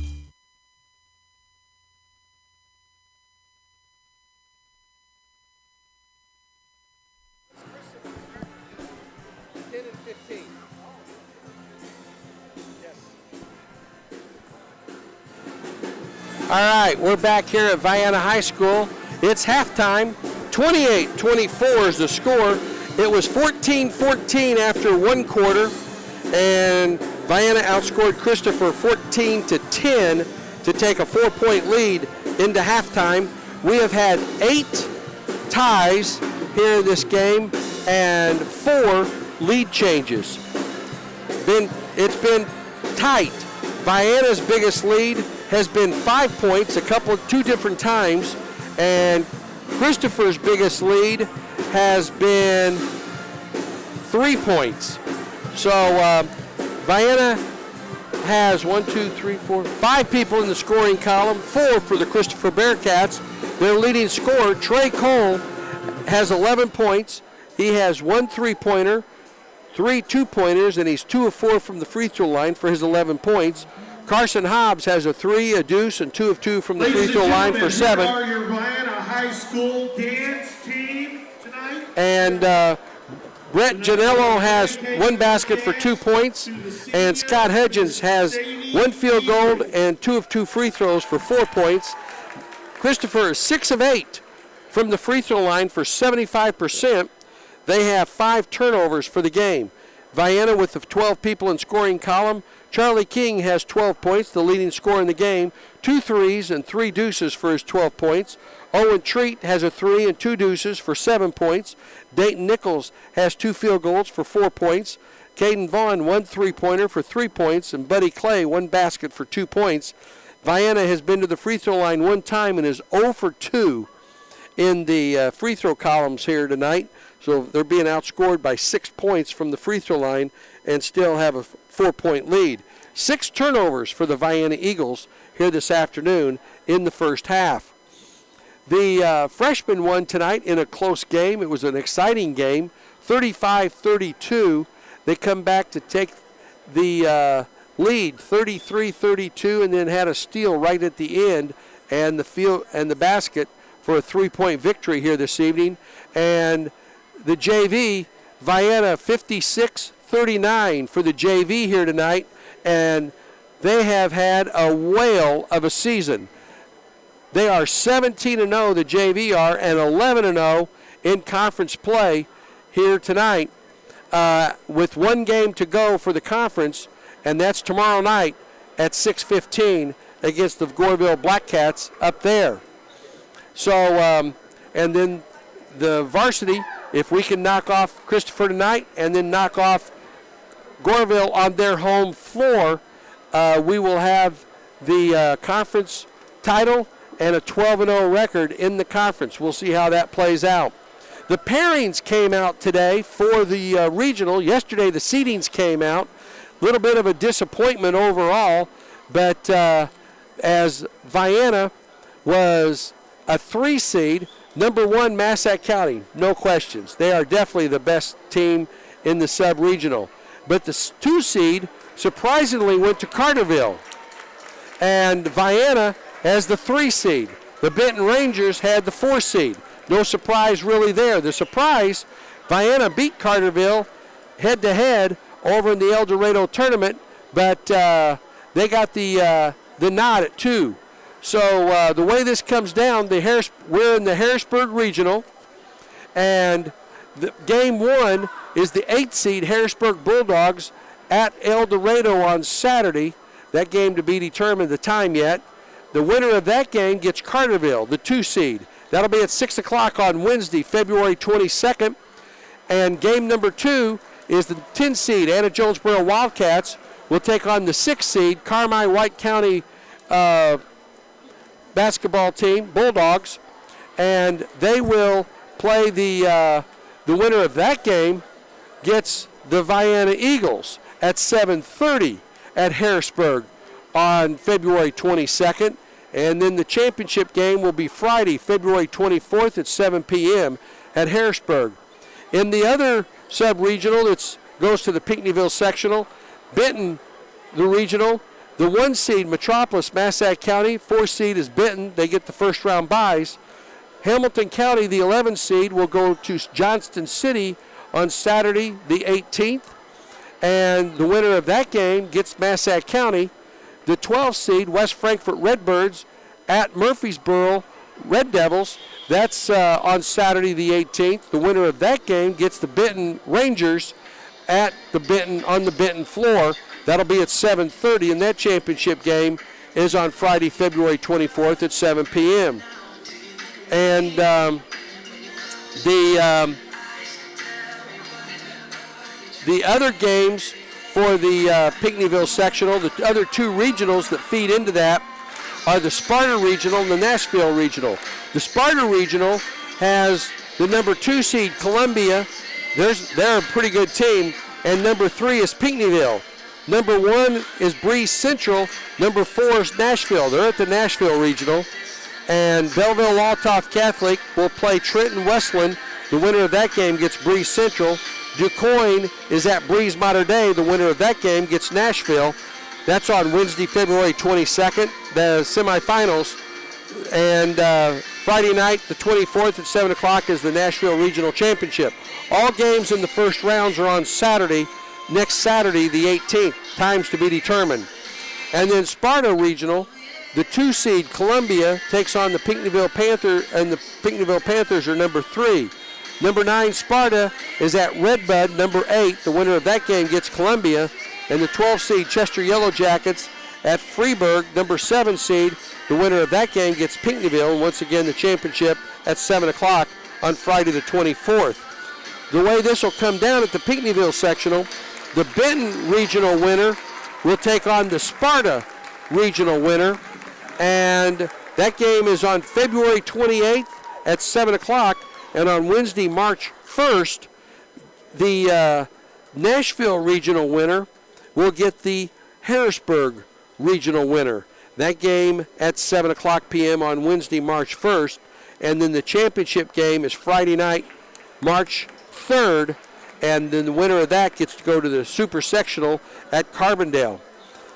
Speaker 2: All right, we're back here at Vienna High School. It's halftime. 28-24 is the score. It was 14-14 after one quarter, and Vienna outscored Christopher 14-10 to take a 4-point lead into halftime. We have had 8 ties here in this game and 4 lead changes. It's been tight. Vienna's biggest lead has been 5 points, two different times, and Christopher's biggest lead has been 3 points. So Vienna has 5 people in the scoring column, 4 for the Christopher Bearcats. Their leading scorer, Trey Cole, has 11 points. He has 1 3-pointer, 3 2-pointers, and he's 2 of 4 from the free throw line for his 11 points. Carson Hobbs has a 3, a deuce, and 2 of 2 from the free throw line for 7.
Speaker 9: Here are your Vienna High School dance team tonight.
Speaker 2: And Brett Janello has 1 basket for 2 points, and Scott Hudgens has 1 field goal and 2 of 2 free throws for 4 points. Christopher is 6 of 8 from the free throw line for 75%. They have 5 turnovers for the game. Vienna with the 12 people in scoring column. Charlie King has 12 points, the leading scorer in the game, 2 threes and 3 deuces for his 12 points. Owen Treat has a 3 and 2 deuces for 7 points. Dayton Nichols has 2 field goals for 4 points. Caden Vaughn, 1 3-pointer for 3 points, and Buddy Clay, 1 basket for 2 points. Vienna has been to the free throw line 1 time and is 0 for 2 in the free throw columns here tonight. So they're being outscored by 6 points from the free throw line and still have a 4-point lead. 6 turnovers for the Vienna Eagles here this afternoon in the first half. The freshmen won tonight in a close game. It was an exciting game, 35-32. They come back to take the lead, 33-32, and then had a steal right at the end and the basket for a 3-point victory here this evening. And the JV, Vienna 56-39 for the JV here tonight, and they have had a whale of a season. They are 17-0, the JV are, and 11-0 in conference play here tonight with 1 game to go for the conference, and that's tomorrow night at 6:15 against the Goreville Blackcats up there. So, and then the varsity, if we can knock off Christopher tonight and then knock off Goreville on their home floor, we will have the conference title and a 12-0 record in the conference. We'll see how that plays out. The pairings came out today for the regional. Yesterday the seedings came out. A little bit of a disappointment overall, but as Vienna was a 3 seed, number 1 Massac County, no questions. They are definitely the best team in the sub-regional. But the 2 seed surprisingly went to Carterville. And Vienna has the 3 seed. The Benton Rangers had the 4 seed. No surprise really there. The surprise, Vienna beat Carterville head-to-head over in the El Dorado tournament, but they got the nod at 2. So the way this comes down, we're in the Harrisburg Regional, and game 1 is the 8th seed Harrisburg Bulldogs at El Dorado on Saturday. That game to be determined, the time yet. The winner of that game gets Carterville, the 2 seed. That'll be at 6 o'clock on Wednesday, February 22nd. And game number 2 is the 10 seed Anna Jonesboro Wildcats will take on the 6 seed Carmi White County basketball team, Bulldogs. And they will play the winner of that game gets the Vienna Eagles at 7:30 at Harrisburg on February 22nd. And then the championship game will be Friday, February 24th at 7 p.m. at Harrisburg. In the other sub-regional that goes to the Pinckneyville sectional, Benton, the regional, the 1 seed Metropolis, Massac County, 4 seed is Benton. They get the first round byes. Hamilton County, the 11 seed, will go to Johnston City on Saturday, the 18th. And the winner of that game gets Massac County. The 12 seed West Frankfort Redbirds at Murfreesboro Red Devils. That's on Saturday the 18th. The winner of that game gets the Benton Rangers on the Benton floor. That'll be at 7:30, and that championship game is on Friday, February 24th at 7 p.m. And the other games for the Pinckneyville sectional, the other 2 regionals that feed into that are the Sparta Regional and the Nashville Regional. The Sparta Regional has the number 2 seed Columbia. They're a pretty good team. And number 3 is Pinckneyville. Number 1 is Breeze Central. Number 4 is Nashville. They're at the Nashville Regional. And Belleville-Waltoff Catholic will play Trenton Westland. The winner of that game gets Breeze Central. DuQuoin is at Breeze Mater Dei. The winner of that game gets Nashville. That's on Wednesday, February 22nd, the semifinals. And Friday night, the 24th at 7 o'clock is the Nashville Regional Championship. All games in the first rounds are on Saturday, next Saturday, the 18th. Times to be determined. And then Sparta Regional, the 2 seed Columbia takes on the Pinckneyville Panther, and the Pinckneyville Panthers are number 3. Number 9 Sparta is at Redbud, number 8. The winner of that game gets Columbia. And the 12 seed Chester Yellow Jackets at Freeburg, number 7 seed. The winner of that game gets Pinckneyville. And once again, the championship at 7 o'clock on Friday the 24th. The way this will come down at the Pinckneyville sectional, the Benton regional winner will take on the Sparta regional winner. And that game is on February 28th at 7 o'clock. And on Wednesday, March 1st, the Nashville regional winner will get the Harrisburg regional winner. That game at 7 o'clock p.m. on Wednesday, March 1st. And then the championship game is Friday night, March 3rd. And then the winner of that gets to go to the super sectional at Carbondale.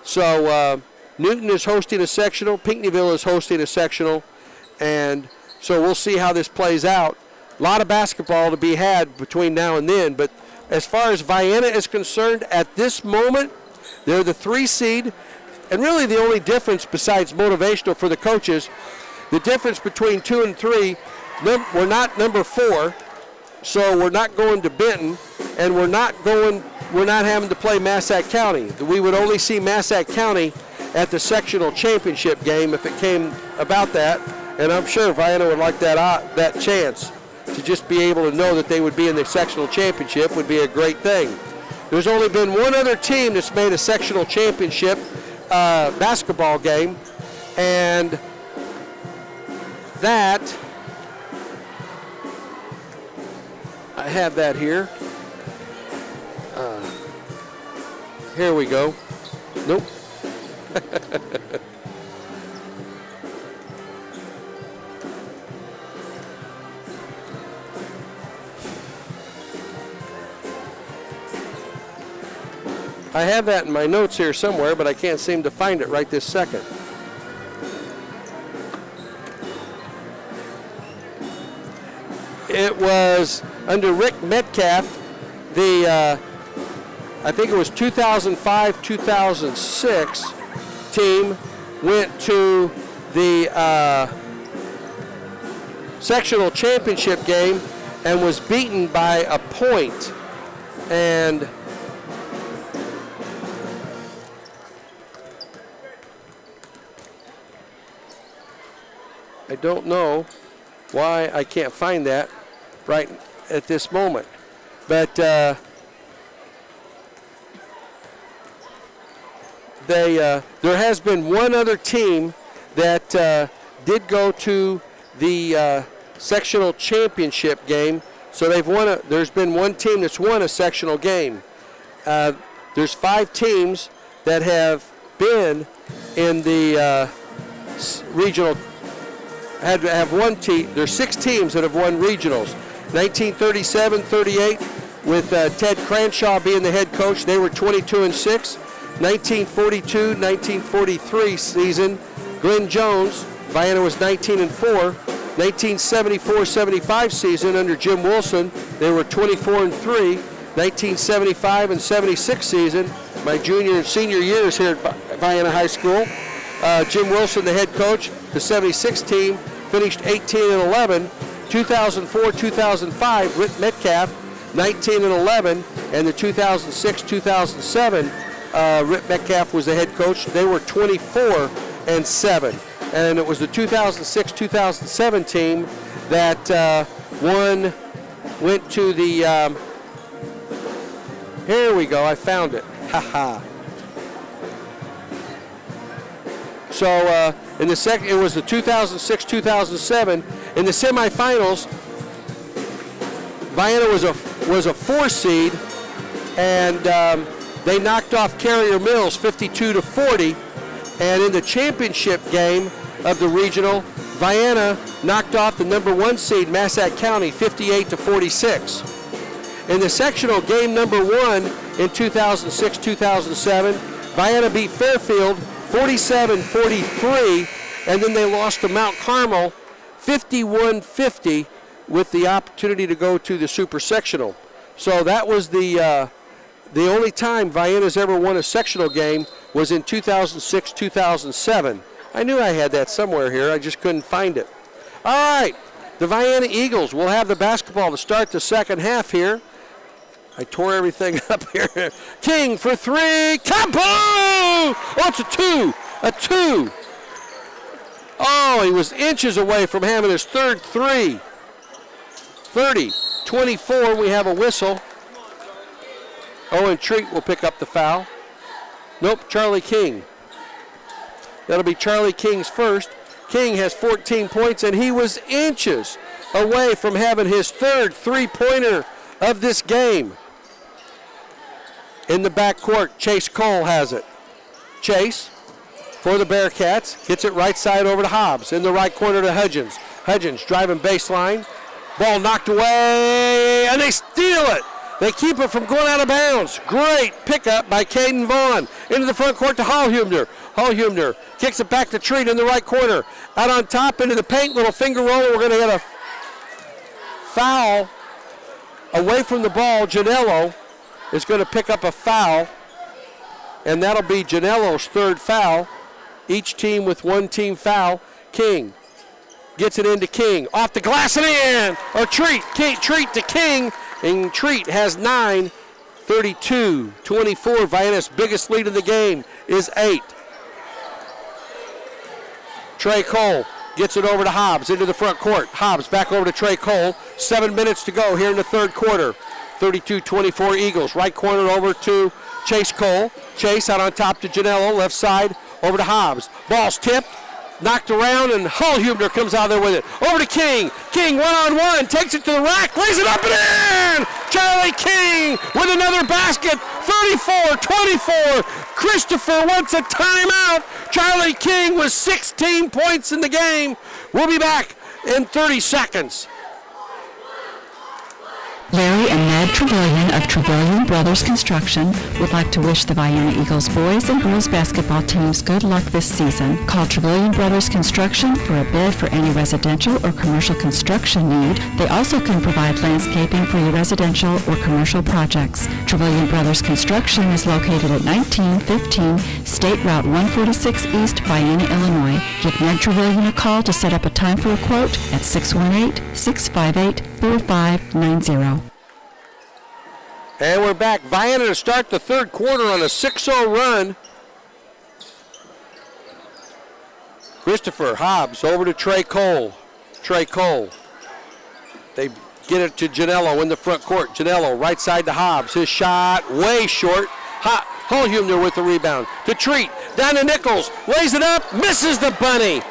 Speaker 2: So Newton is hosting a sectional. Pinckneyville is hosting a sectional. And so we'll see how this plays out. A lot of basketball to be had between now and then. But as far as Vienna is concerned, at this moment, they're the 3 seed. And really the only difference besides motivational for the coaches, the difference between 2 and 3, we're not number 4, so we're not going to Benton, and we're not having to play Massac County. We would only see Massac County at the sectional championship game if it came about that. And I'm sure Vienna would like that chance to just be able to know that they would be in the sectional championship would be a great thing. There's only been one other team that's made a sectional championship basketball game, and that, I have that here. Here we go. Nope. I have that in my notes here somewhere, but I can't seem to find it right this second. It was under Rick Metcalf, I think it was 2005-2006 team went to the sectional championship game and was beaten by a point. And I don't know why I can't find that right at this moment. But there has been one other team that did go to the sectional championship game. So there's been one team that's won a sectional game. There's 5 teams that have been in the regional. Have one team. There's 6 teams that have won regionals. 1937-38 with Ted Cranshaw being the head coach. They were 22-6. 1942-1943 season, Glenn Jones, Vienna was 19-4. 1974-75 season under Jim Wilson, they were 24-3. 1975 and 76 season, my junior and senior years here at Vienna High School, Jim Wilson, the head coach, the 76 team finished 18-11. 2004-2005, Rick Metcalf, 19-11, and the 2006-2007, Rick Metcalf was the head coach. They were 24-7, and it was the 2006-2007 team that went to the. Here we go. I found it. Haha. So in the second, it was the 2006-2007. In the semifinals, Vienna was a 4 seed, and they knocked off Carrier Mills 52-40. And in the championship game of the regional, Vienna knocked off the number 1 seed Massac County 58-46. In the sectional game number 1 in 2006-2007, Vienna beat Fairfield 47-43, and then they lost to Mount Carmel 51-50 with the opportunity to go to the super sectional. So that was the only time Vienna's ever won a sectional game was in 2006-2007. I knew I had that somewhere here. I just couldn't find it. All right, the Vienna Eagles will have the basketball to start the second half here. I tore everything up here. King for 3. Campo! Oh, it's a 2. A 2. Oh, he was inches away from having his third 3. 30-24, we have a whistle. Owen Treat will pick up the foul. Nope, Charlie King. That'll be Charlie King's first. King has 14 points, and he was inches away from having his third 3-pointer of this game. In the backcourt, Chase Cole has it. Chase for the Bearcats, gets it right side over to Hobbs. In the right corner to Hudgens. Hudgens driving baseline. Ball knocked away, and they steal it. They keep it from going out of bounds. Great pickup by Caden Vaughn. Into the front court to Hallhumner. Hallhumner kicks it back to Treat in the right corner. Out on top into the paint, little finger roller. We're going to get a foul away from the ball. Janello is going to pick up a foul, and that'll be Janello's third foul. Each team with 1 team foul. King gets it into King. Off the glass and in. Or Treat to King. And Treat has 9. 32-24. Vienna's biggest lead in the game is 8. Trey Cole gets it over to Hobbs into the front court. Hobbs back over to Trey Cole. 7 minutes to go here in the third quarter. 32-24 Eagles. Right corner over to Chase Cole. Chase out on top to Janello. Left side over to Hobbs. Ball's tipped. Knocked around, and Hullhubner comes out there with it. Over to King. King one-on-one. Takes it to the rack. Lays it up and in! Charlie King with another basket. 34-24. Christopher wants a timeout. Charlie King with 16 points in the game. We'll be back in 30 seconds.
Speaker 6: Larry and Ned Trevelyan of Trevelyan Brothers Construction would like to wish the Vienna Eagles boys and girls basketball teams good luck this season. Call Trevelyan Brothers Construction for a bid for any residential or commercial construction need. They also can provide landscaping for your residential or commercial projects. Trevelyan Brothers Construction is located at 1915 State Route 146 East, Vienna, Illinois. Give Ned Trevelyan a call to set up a time for a quote at 618-658-4590.
Speaker 2: And we're back. Vienna to start the third quarter on a 6-0 run. Christopher Hobbs over to Trey Cole. Trey Cole. They get it to Janello in the front court. Janello right side to Hobbs. His shot way short. Hullhubner with the rebound. To Treat. Down to Nichols. Lays it up. Misses the bunny.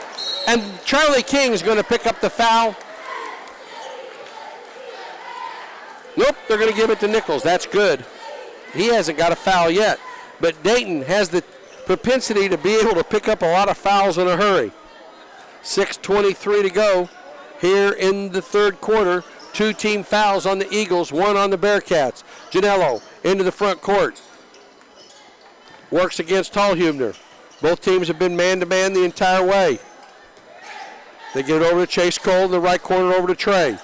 Speaker 2: And Charlie King is going to pick up the foul. Nope, they're going to give it to Nichols. That's good. He hasn't got a foul yet. But Dayton has the propensity to be able to pick up a lot of fouls in a hurry. 6:23 to go here in the third quarter. 2 team fouls on the Eagles, 1 on the Bearcats. Janello into the front court. Works against Hullhubner. Both teams have been man-to-man the entire way. They get it over to Chase Cole in the right corner over to Trey.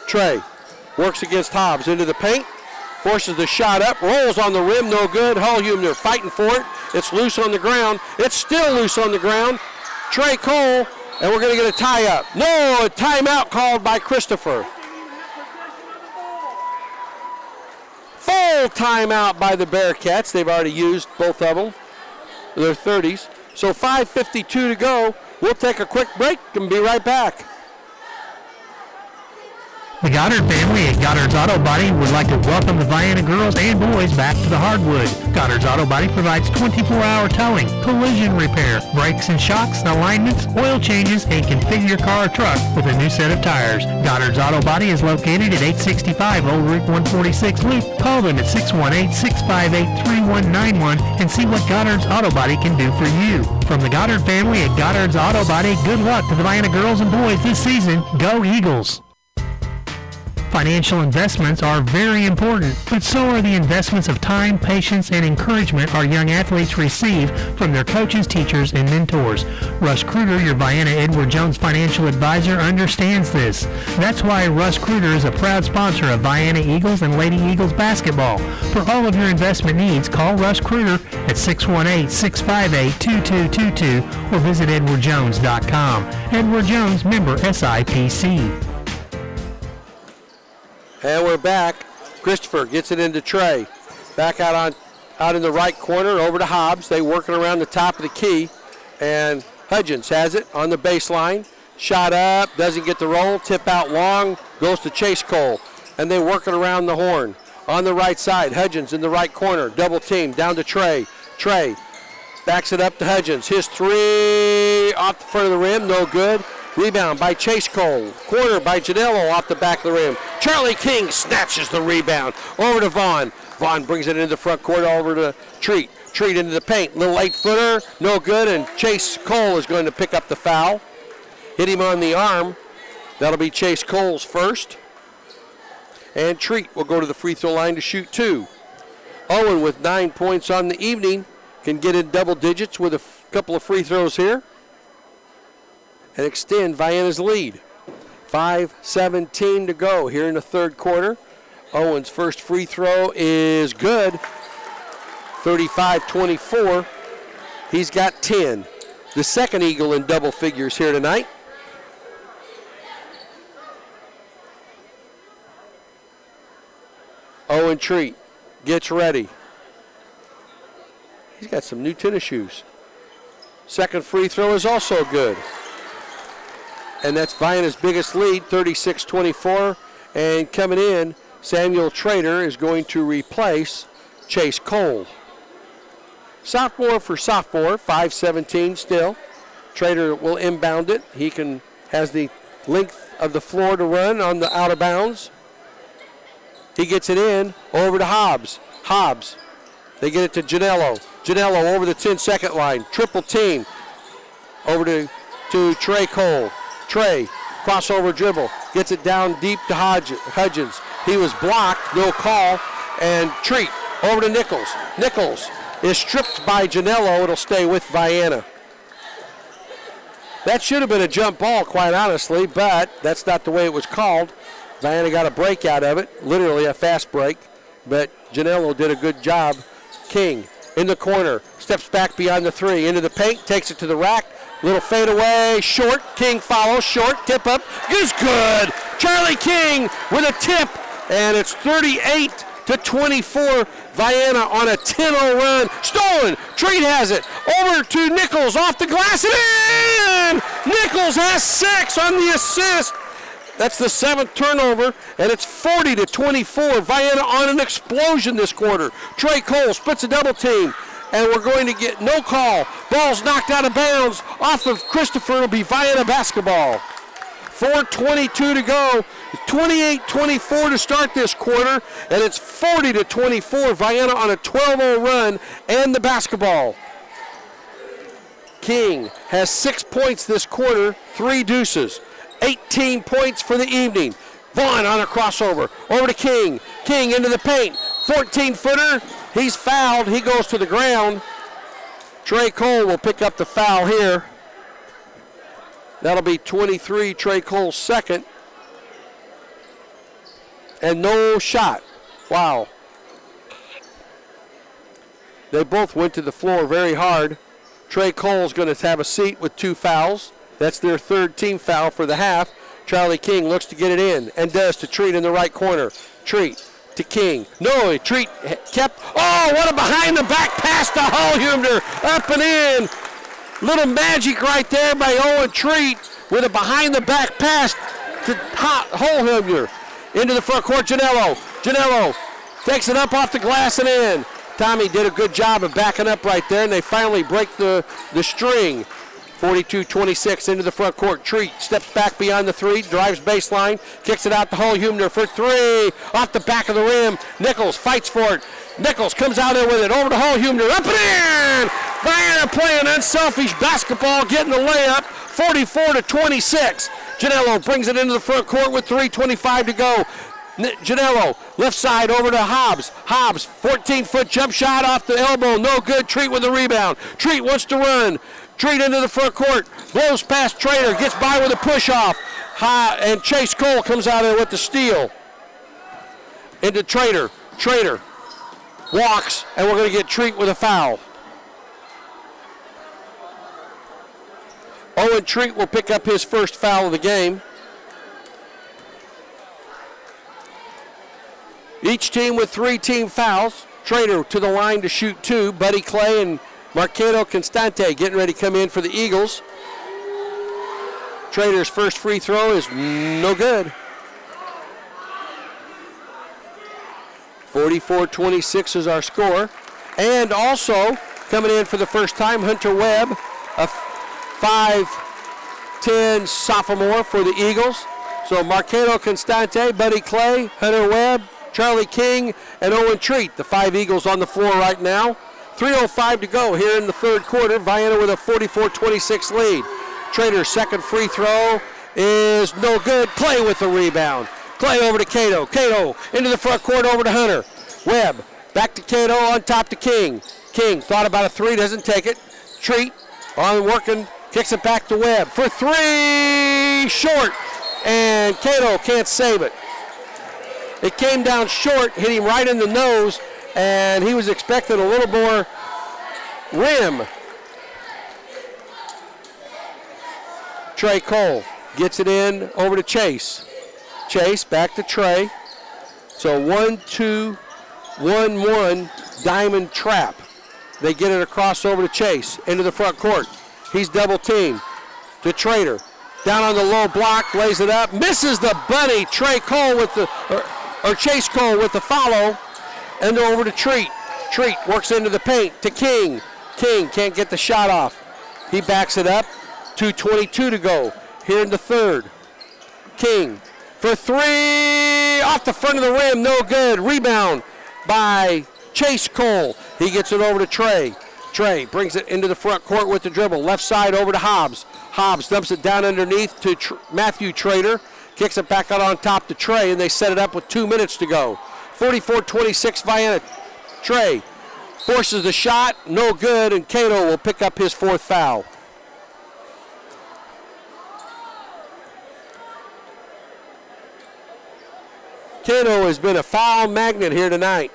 Speaker 2: Trey works against Hobbs into the paint, forces the shot up, rolls on the rim, no good. Hullhubner fighting for it. It's loose on the ground. It's still loose on the ground. Trey Cole, and we're going to get a tie-up. No, a timeout called by Christopher. Full timeout by the Bearcats. They've already used both of them, their 30s. So 5:52 to go. We'll take a quick break and be right back.
Speaker 3: The Goddard family at Goddard's Auto Body would like to welcome the Vienna girls and boys back to the hardwood. Goddard's Auto Body provides 24-hour towing, collision repair, brakes and shocks, alignments, oil changes, and configure your car or truck with a new set of tires. Goddard's Auto Body is located at 865 Old Route 146 Loop. Call them at 618-658-3191 and see what Goddard's Auto Body can do for you. From the Goddard family at Goddard's Auto Body, good luck to the Vienna girls and boys this season. Go Eagles! Financial investments are very important, but so are the investments of time, patience, and encouragement our young athletes receive from their coaches, teachers, and mentors. Russ Kruger, your Vienna Edward Jones financial advisor, understands this. That's why Russ Kruger is a proud sponsor of Vienna Eagles and Lady Eagles basketball. For all of your investment needs, call Russ Kruger at 618-658-2222 or visit edwardjones.com. Edward Jones, member SIPC.
Speaker 2: And we're back. Christopher gets it into Trey. Back out in the right corner over to Hobbs. They working around the top of the key. And Hudgens has it on the baseline. Shot up, doesn't get the roll. Tip out long, goes to Chase Cole. And they working around the horn. On the right side, Hudgens in the right corner. Double team, down to Trey. Trey backs it up to Hudgens. His 3 off the front of the rim, no good. Rebound by Chase Cole. Corner by Janello off the back of the rim. Charlie King snatches the rebound. Over to Vaughn. Vaughn brings it into the front court over to Treat. Treat into the paint. Little 8-footer. No good. And Chase Cole is going to pick up the foul. Hit him on the arm. That'll be Chase Cole's first. And Treat will go to the free throw line to shoot 2. Owen with 9 points on the evening can get in double digits with a couple of free throws here and extend Vienna's lead. 5:17 to go here in the third quarter. Owen's first free throw is good. 35-24. He's got 10. The second Eagle in double figures here tonight. Owen Treat gets ready. He's got some new tennis shoes. Second free throw is also good. And that's Vienna's biggest lead, 36-24. And coming in, Samuel Trader is going to replace Chase Cole. Sophomore for sophomore, 5:17 still. Trader will inbound it. He has the length of the floor to run on the out of bounds. He gets it in over to Hobbs. Hobbs. They get it to Janello. Janello over the 10-second line. Triple team. Over to Trey Cole. Trey, crossover dribble. Gets it down deep to Hudgens. He was blocked, no call. And Treat over to Nichols. Nichols is stripped by Janello. It'll stay with Vienna. That should have been a jump ball, quite honestly, but that's not the way it was called. Vienna got a break out of it, literally a fast break, but Janello did a good job. King in the corner, steps back beyond the three, into the paint, takes it to the rack, little fadeaway, short, King follows, short, tip up, is good! Charlie King with a tip, and it's 38-24, Vienna on a 10-0 run, stolen, Treat has it, over to Nichols, off the glass, and in! Nichols has 6 on the assist. That's the 7th turnover, and it's 40-24. Vienna on an explosion this quarter. Trey Cole splits a double team, and we're going to get no call. Ball's knocked out of bounds off of Christopher. It'll be Vienna basketball. 4:22 to go. 28-24 to start this quarter, and it's 40-24. Vienna on a 12-0 run and the basketball. King has 6 points this quarter, 3 deuces. 18 points for the evening. Vaughn on a crossover. Over to King. King into the paint. 14-footer. He's fouled. He goes to the ground. Trey Cole will pick up the foul here. That'll be 23, Trey Cole's second. And no shot. Wow. They both went to the floor very hard. Trey Cole's going to have a seat with 2 fouls. That's their 3rd team foul for the half. Charlie King looks to get it in and does to Treat in the right corner. Treat to King. No, Treat kept. Oh, what a behind the back pass to Holhumner. Up and in. Little magic right there by Owen Treat with a behind the back pass to Holhumner. Into the front court, Janello. Janello takes it up off the glass and in. Tommy did a good job of backing up right there, and they finally break the string. 42-26 into the front court. Treat steps back beyond the 3, drives baseline, kicks it out to Holhumner for 3, off the back of the rim. Nichols fights for it. Nichols comes out there with it, over to Holhumner, up and in! Vienna playing unselfish basketball, getting the layup, 44-26. Janello brings it into the front court with 3:25 to go. Janello, left side over to Hobbs. Hobbs, 14-foot jump shot off the elbow, no good. Treat with the rebound. Treat wants to run. Treat into the front court, blows past Trader, gets by with a push-off. And Chase Cole comes out there with the steal. Into Trader. Trader walks, and we're going to get Treat with a foul. Owen Treat will pick up his first foul of the game. Each team with 3 team fouls. Trader to the line to shoot 2. Buddy Clay and Marquedo Constante getting ready to come in for the Eagles. Trader's first free throw is no good. 44-26 is our score. And also coming in for the first time, Hunter Webb, a 5'10" sophomore for the Eagles. So Marquedo Constante, Buddy Clay, Hunter Webb, Charlie King, and Owen Treat, the 5 Eagles on the floor right now. 3:05 to go here in the 3rd quarter. Vienna with a 44-26 lead. Trader's second free throw is no good. Clay with the rebound. Clay over to Cato. Cato into the front court over to Hunter. Webb back to Cato, on top to King. King thought about a 3, doesn't take it. Treat on working, kicks it back to Webb for 3, short, and Cato can't save it. It came down short, hit him right in the nose, and he was expecting a little more rim. Trey Cole gets it in over to Chase. Chase back to Trey. So 1-2-1-1 diamond trap. They get it across over to Chase into the front court. He's double teamed. To Trader. Down on the low block, lays it up, misses the bunny. Chase Cole with the follow, and they're over to Treat. Treat works into the paint to King. King can't get the shot off. He backs it up. 2:22 to go here in the third. King for three, off the front of the rim, no good. Rebound by Chase Cole. He gets it over to Trey. Trey brings it into the front court with the dribble. Left side over to Hobbs. Hobbs dumps it down underneath to Matthew Trader. Kicks it back out on top to Trey, and they set it up with 2 minutes to go. 44-26 Vienna. Trey forces the shot, no good, and Cato will pick up his fourth foul. Cato has been a foul magnet here tonight.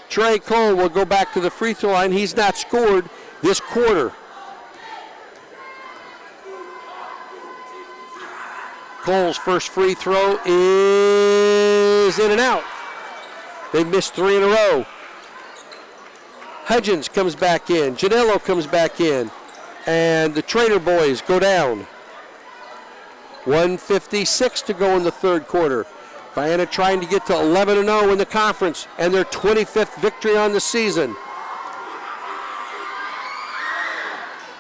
Speaker 2: Trey Cole will go back to the free throw line. He's not scored this quarter. Cole's first free throw is in and out. They missed 3 in a row. Hudgens comes back in. Janello comes back in. And the Trader boys go down. 1:56 to go in the third quarter. Vienna trying to get to 11-0 in the conference and their 25th victory on the season.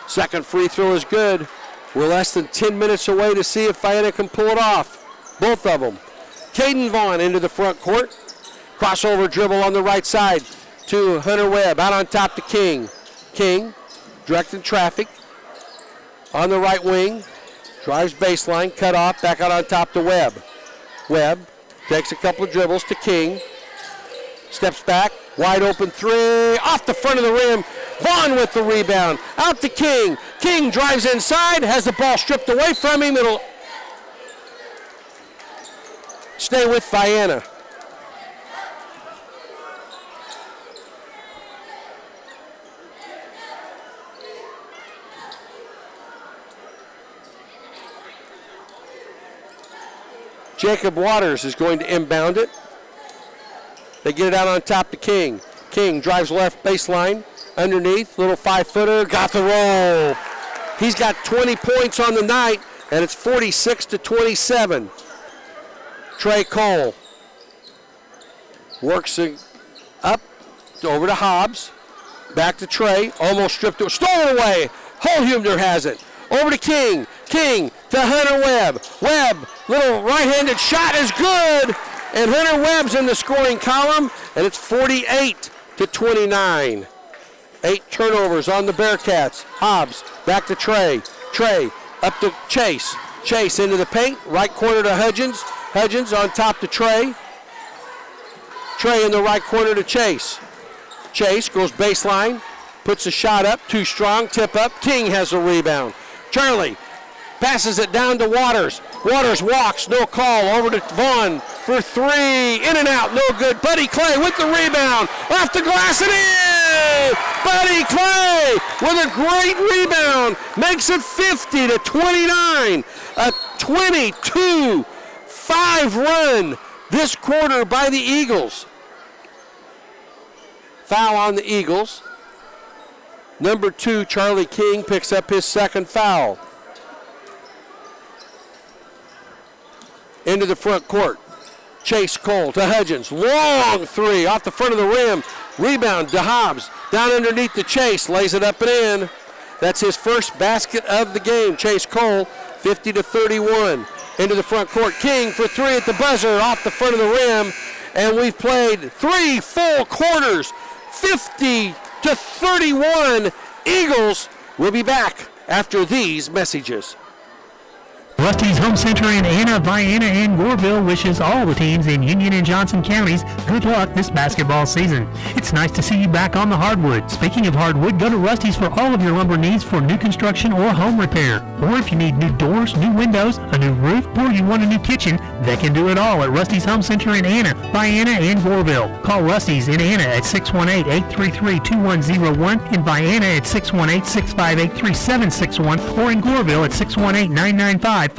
Speaker 2: Second free throw is good. We're less than 10 minutes away to see if Vienna can pull it off. Both of them. Caden Vaughn into the front court. Crossover dribble on the right side to Hunter Webb. Out on top to King. King directing traffic on the right wing. Drives baseline, cut off, back out on top to Webb. Webb takes a couple of dribbles to King. Steps back, wide open three, off the front of the rim. Vaughn with the rebound, out to King. King drives inside, has the ball stripped away from him. It'll stay with Vienna. Jacob Waters is going to inbound it. They get it out on top to King. King drives left baseline, underneath, little 5-footer, got the roll. He's got 20 points on the night, and it's 46-27. Trey Cole works it up over to Hobbs, back to Trey, almost stripped it, stolen away. Holhumner has it. Over to King. King to Hunter Webb. Webb, little right-handed shot is good. And Hunter Webb's in the scoring column, and it's 48-29. 8 turnovers on the Bearcats. Hobbs back to Trey. Trey up to Chase. Chase into the paint. Right corner to Hudgens. Hudgens on top to Trey. Trey in the right corner to Chase. Chase goes baseline. Puts a shot up. Too strong. Tip up. King has a rebound. Charlie passes it down to Waters. Waters walks, no call. Over to Vaughn for three. In and out, no good. Buddy Clay with the rebound. Off the glass and in! Buddy Clay with a great rebound. Makes it 50-29. A 22-5 run this quarter by the Eagles. Foul on the Eagles. Number 2, Charlie King, picks up his second foul. Into the front court. Chase Cole to Hudgens. Long three off the front of the rim. Rebound to Hobbs. Down underneath the Chase. Lays it up and in. That's his first basket of the game. Chase Cole, 50-31. Into the front court. King for three at the buzzer off the front of the rim. And we've played 3 full quarters. 50-31. Eagles will be back after these messages.
Speaker 3: Rusty's Home Center in Anna, Vienna, and Goreville wishes all the teams in Union and Johnson counties good luck this basketball season. It's nice to see you back on the hardwood. Speaking of hardwood, go to Rusty's for all of your lumber needs for new construction or home repair. Or if you need new doors, new windows, a new roof, or you want a new kitchen, they can do it all at Rusty's Home Center in Anna, Vienna, and Goreville. Call Rusty's in Anna at 618-833-2101, in Vienna at 618-658-3761, or in Goreville at 618-995-5068.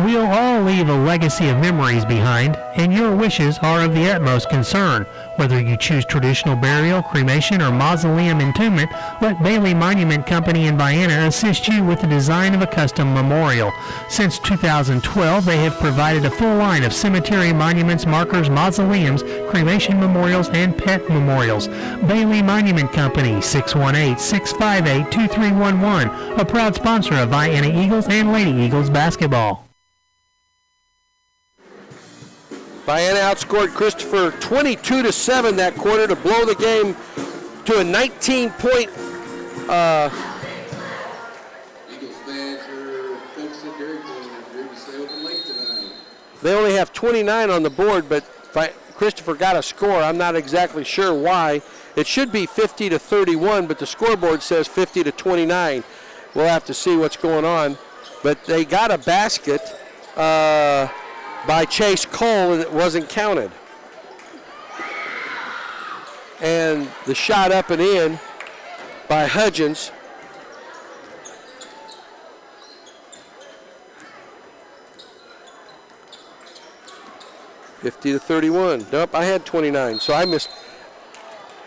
Speaker 3: We'll all leave a legacy of memories behind, and your wishes are of the utmost concern. Whether you choose traditional burial, cremation, or mausoleum entombment, let Bailey Monument Company in Vienna assist you with the design of a custom memorial. Since 2012, they have provided a full line of cemetery monuments, markers, mausoleums, cremation memorials, and pet memorials. Bailey Monument Company, 618-658-2311, a proud sponsor of Vienna Eagles and Lady Eagles basketball.
Speaker 2: Vienna outscored Christopher 22-7 that quarter to blow the game to a 19-point.
Speaker 1: Eagles fans are folks at Dairy Queen agreed to stay open late tonight.
Speaker 2: They only have 29 on the board, but Christopher got a score. I'm not exactly sure why. It should be 50-31, but the scoreboard says 50-29. We'll have to see what's going on. But they got a basket by Chase Cole, and it wasn't counted. And the shot up and in by Hudgens. (50-31). Nope, I had 29, so I missed.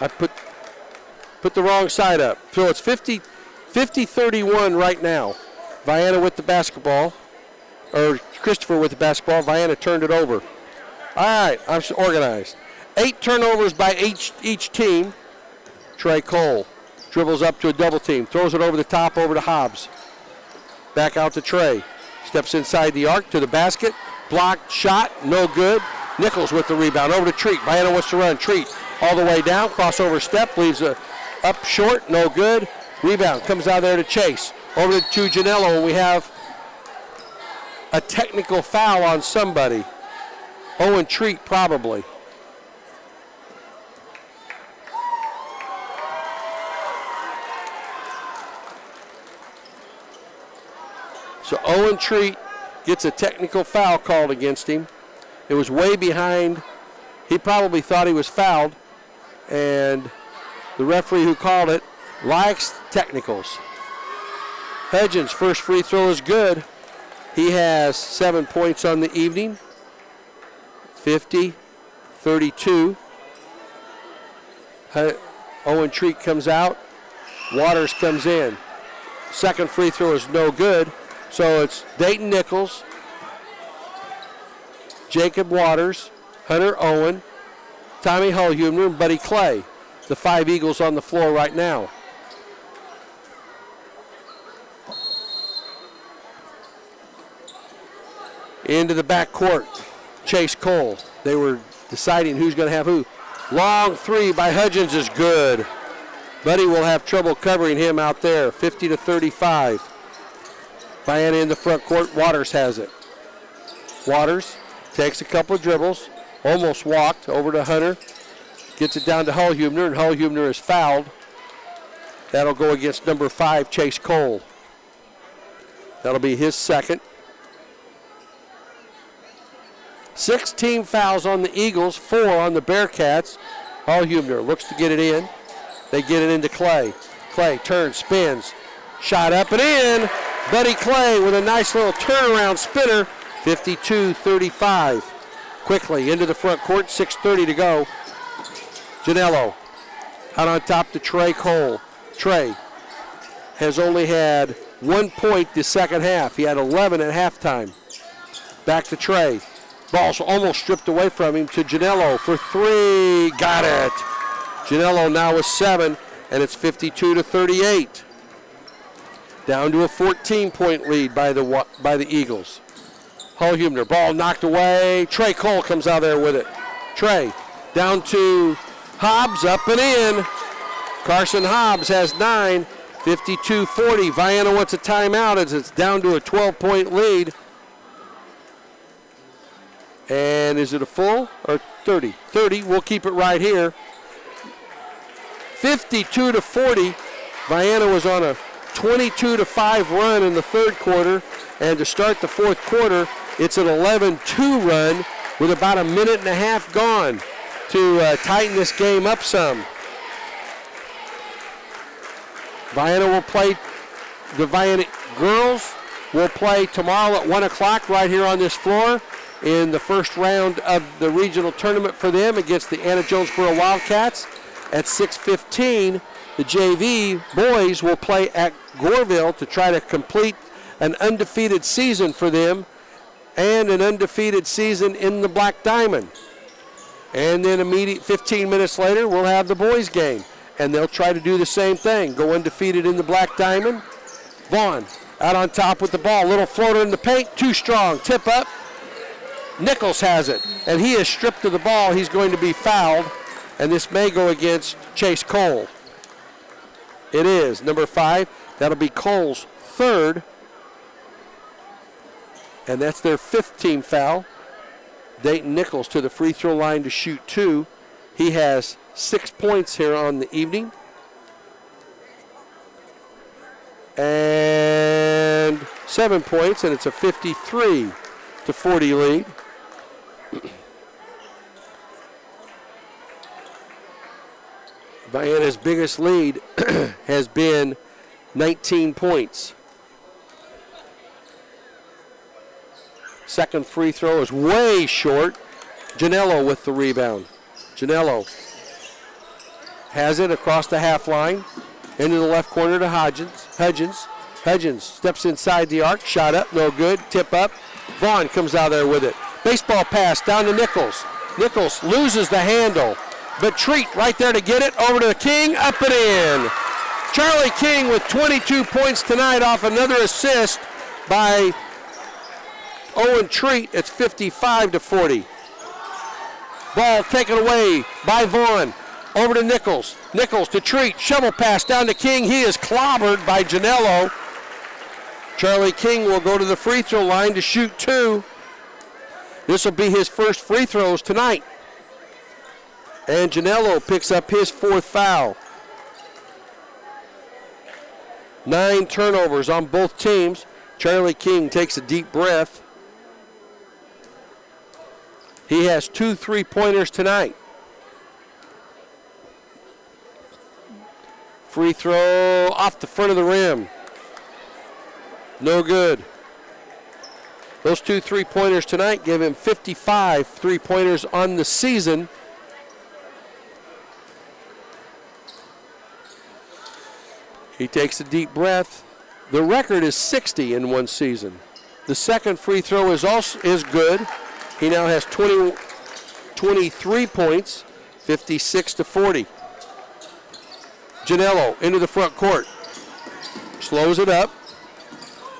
Speaker 2: I put the wrong side up. So it's 50-31 right now. Vienna with the basketball, or Christopher with the basketball. Vienna turned it over. All right, I'm organized. 8 turnovers by each team. Trey Cole dribbles up to a double team, throws it over the top, over to Hobbs. Back out to Trey. Steps inside the arc to the basket. Blocked shot, no good. Nichols with the rebound, over to Treat. Vienna wants to run. Treat all the way down, crossover step, leaves a up short, no good. Rebound comes out there to Chase. Over to Janello, and we have a technical foul on somebody. Owen Treat probably. So Owen Treat gets a technical foul called against him. It was way behind. He probably thought he was fouled, and the referee who called it likes technicals. Hudgens' first free throw is good. He has 7 points on the evening. 50-32. Owen Treat comes out. Waters comes in. Second free throw is no good. So it's Dayton Nichols, Jacob Waters, Hunter Owen, Tommy Hullhumner, and Buddy Clay. The 5 Eagles on the floor right now. Into the backcourt, Chase Cole. They were deciding who's going to have who. Long three by Hudgens is good. Buddy will have trouble covering him out there. 50-35. Vienna in the front court. Waters has it. Waters takes a couple of dribbles. Almost walked over to Hunter. Gets it down to Hullhumner, and Hullhumner is fouled. That'll go against number 5, Chase Cole. That'll be his second. 16 fouls on the Eagles, 4 on the Bearcats. Hullhumner looks to get it in. They get it into Clay. Clay turns, spins. Shot up and in. Buddy Clay with a nice little turnaround spinner. 52-35. Quickly into the front court, 6:30 to go. Janello out on top to Trey Cole. Trey has only had 1 point this second half. He had 11 at halftime. Back to Trey. Ball's almost stripped away from him to Janello for 3. Got it. Janello now with 7, and it's 52-38. Down to a 14-point lead by the Eagles. Hullhumner, ball knocked away. Trey Cole comes out there with it. Trey down to Hobbs, up and in. Carson Hobbs has 9, 52-40. Vienna wants a timeout as it's down to a 12-point lead. And is it a full or 30? 30, we'll keep it right here. 52-40. Vienna was on a 22-5 run in the third quarter, and to start the fourth quarter, it's an 11-2 run with about a minute and a half gone to tighten this game up some. Vienna will play, the Vienna girls will play tomorrow at 1 o'clock right here on this floor in the first round of the regional tournament for them against the Anna Jonesboro Wildcats. At 6:15, the JV boys will play at Goreville to try to complete an undefeated season for them and an undefeated season in the Black Diamond. And then 15 minutes later, we'll have the boys game. And they'll try to do the same thing, go undefeated in the Black Diamond. Vaughn out on top with the ball. Little floater in the paint, too strong. Tip up. Nichols has it. And he is stripped of the ball. He's going to be fouled. And this may go against Chase Cole. It is. Number 5. That'll be Cole's third. And that's their 5th team foul. Dayton Nichols to the free throw line to shoot 2. He has 6 points here on the evening. And 7 points, and it's a 53-40 lead. Vienna's biggest lead has been 19 points. Second free throw is way short. Janello with the rebound. Janello has it across the half line. Into the left corner to Hudgens. Hudgens steps inside the arc. Shot up, no good. Tip up. Vaughn comes out there with it. Baseball pass down to Nichols. Nichols loses the handle. But Treat right there to get it. Over to King. Up and in. Charlie King with 22 points tonight off another assist by Owen Treat. It's 55-40. Ball taken away by Vaughn. Over to Nichols. Nichols to Treat. Shovel pass down to King. He is clobbered by Janello. Charlie King will go to the free throw line to shoot 2. This will be his first free throws tonight. And Janello picks up his 4th foul. 9 turnovers on both teams. Charlie King takes a deep breath. He has 2 3-pointers tonight. Free throw off the front of the rim. No good. Those 2 3-pointers tonight give him 55 3-pointers on the season. He takes a deep breath. The record is 60 in one season. The second free throw is good. He now has 23 points, 56-40. Janello into the front court. Slows it up.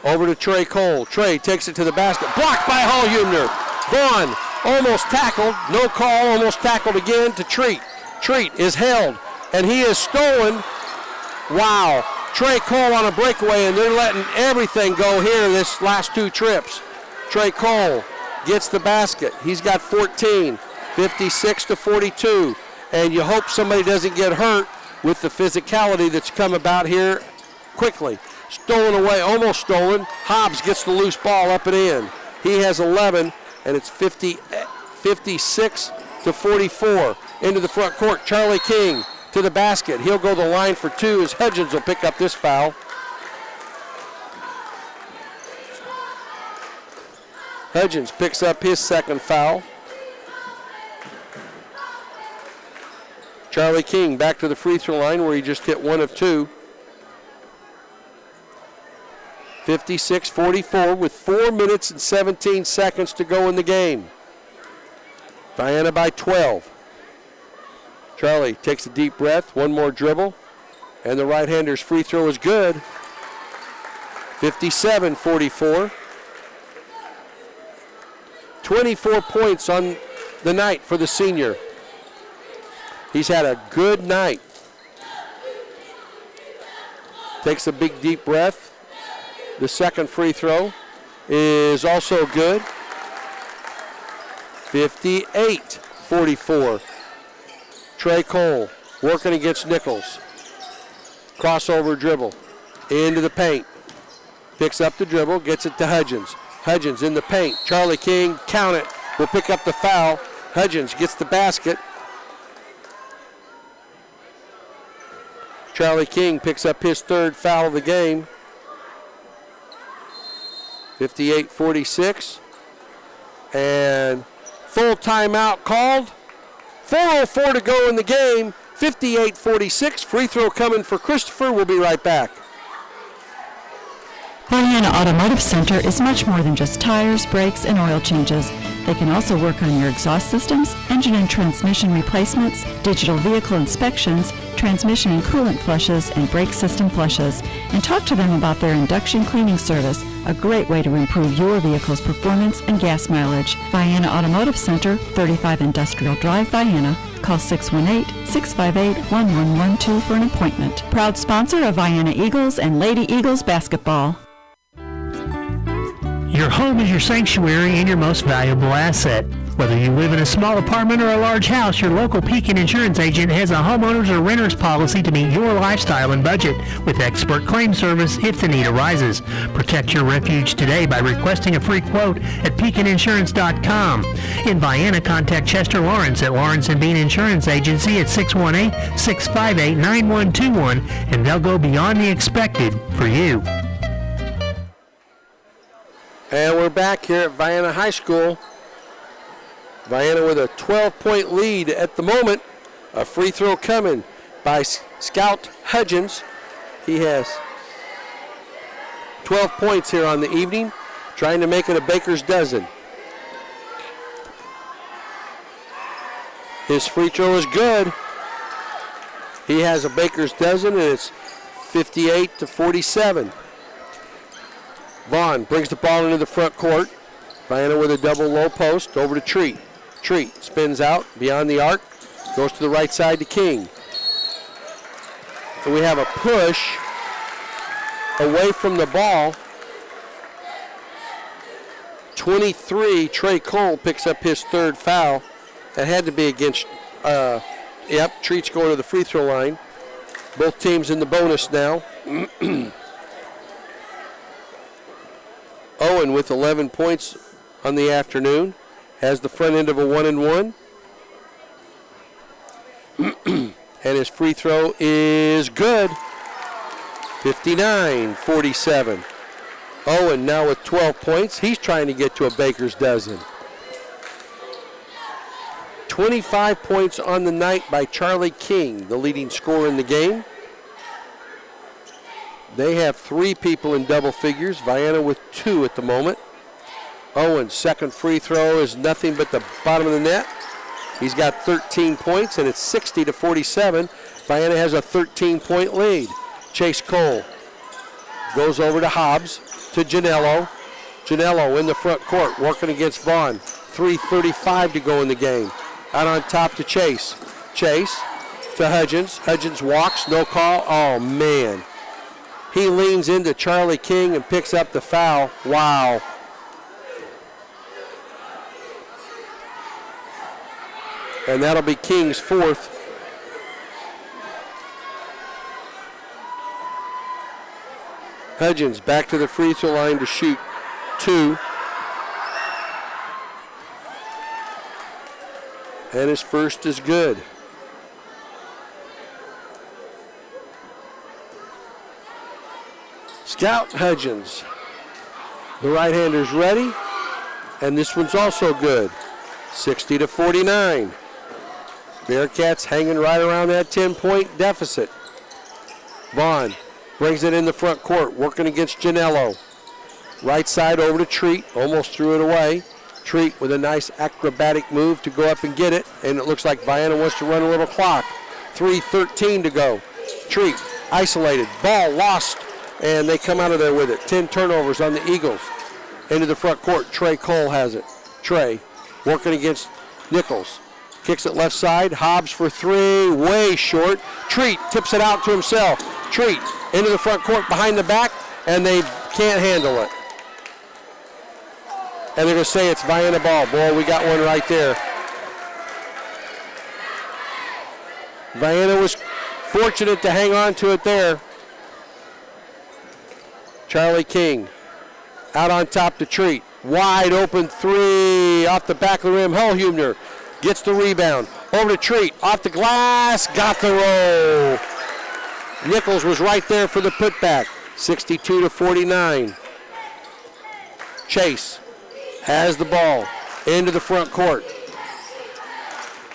Speaker 2: Over to Trey Cole. Trey takes it to the basket. Blocked by Hall-Humner. Vaughn almost tackled. No call. Almost tackled again to Treat. Treat is held. And he is stolen. Wow. Trey Cole on a breakaway, and they're letting everything go here this last 2 trips. Trey Cole gets the basket. He's got 14. 56-42. And you hope somebody doesn't get hurt with the physicality that's come about here quickly. Stolen away, almost stolen. Hobbs gets the loose ball up and in. He has 11, and it's 56-44. Into the front court, Charlie King to the basket. He'll go the line for 2 as Hudgens will pick up this foul. Hudgens picks up his 2nd foul. Charlie King back to the free throw line where he just hit 1 of 2. 56-44 with 4 minutes and 17 seconds to go in the game. Vienna by 12. Charlie takes a deep breath, 1 more dribble, and the right-hander's free throw is good. 57-44. 24 points on the night for the senior. He's had a good night. Takes a big deep breath. The second free throw is also good. 58-44. Trey Cole working against Nichols. Crossover dribble into the paint. Picks up the dribble, gets it to Hudgens. Hudgens in the paint. Charlie King, count it, will pick up the foul. Hudgens gets the basket. Charlie King picks up his 3rd foul of the game. 58-46. And full timeout called. 4:04 to go in the game. 58-46. Free throw coming for Christopher. We'll be right back.
Speaker 6: Vienna Automotive Center is much more than just tires, brakes, and oil changes. They can also work on your exhaust systems, engine and transmission replacements, digital vehicle inspections, transmission and coolant flushes, and brake system flushes. And talk to them about their induction cleaning service, a great way to improve your vehicle's performance and gas mileage. Vienna Automotive Center, 35 Industrial Drive, Vienna. Call 618-658-1112 for an appointment. Proud sponsor of Vienna Eagles and Lady Eagles basketball.
Speaker 3: Your home is your sanctuary and your most valuable asset. Whether you live in a small apartment or a large house, your local Pekin Insurance agent has a homeowner's or renter's policy to meet your lifestyle and budget with expert claim service if the need arises. Protect your refuge today by requesting a free quote at PekinInsurance.com. In Vienna, contact Chester Lawrence at Lawrence & Bean Insurance Agency at 618-658-9121, and they'll go beyond the expected for you.
Speaker 2: And we're back here at Vienna High School. Vienna with a 12-point lead at the moment. A free throw coming by Scout Hudgens. He has 12 points here on the evening, trying to make it a baker's dozen. His free throw is good. He has a baker's dozen, and it's 58-47. Vaughn brings the ball into the front court. Vienna with a double low post over to Treat. Treat spins out beyond the arc, goes to the right side to King. And we have a push away from the ball. 23, Trey Cole picks up his third foul. That had to be against, Treat's going to the free throw line. Both teams in the bonus now. Owen with 11 points on the afternoon, has the front end of a 1-and-1. And his free throw is good. 59-47. Owen now with 12 points. He's trying to get to a baker's dozen. 25 points on the night by Charlie King, the leading scorer in the game. They have 3 people in double figures. Vienna with 2 at the moment. Owen's second free throw is nothing but the bottom of the net. He's got 13 points, and it's 60-47. Vienna has a 13-point lead. Chase Cole goes over to Hobbs, to Janello. Janello in the front court, working against Vaughn. 3:35 to go in the game. Out on top to Chase. Chase to Hudgens. Hudgens walks, no call. Oh, man. He leans into Charlie King and picks up the foul. Wow. And that'll be King's fourth. Hudgens back to the free throw line to shoot 2. And his first is good. Scout Hudgens. The right-hander's ready, and this one's also good. 60-49. Bearcats hanging right around that 10-point deficit. Vaughn brings it in the front court, working against Janello. Right side over to Treat, almost threw it away. Treat with a nice acrobatic move to go up and get it, and it looks like Vienna wants to run a little clock. 3:13 to go. Treat isolated, ball lost, and they come out of there with it. 10 turnovers on the Eagles. Into the front court, Trey Cole has it. Trey working against Nichols. Kicks it left side. Hobbs for 3, way short. Treat tips it out to himself. Treat into the front court behind the back, and they can't handle it. And they're going to say it's Vienna ball. Boy, we got one right there. Vienna was fortunate to hang on to it there. Charlie King out on top to Treat. Wide open 3 off the back of the rim. Hullhumner gets the rebound. Over to Treat. Off the glass. Got the roll. Nichols was right there for the putback. 62-49. Chase has the ball into the front court.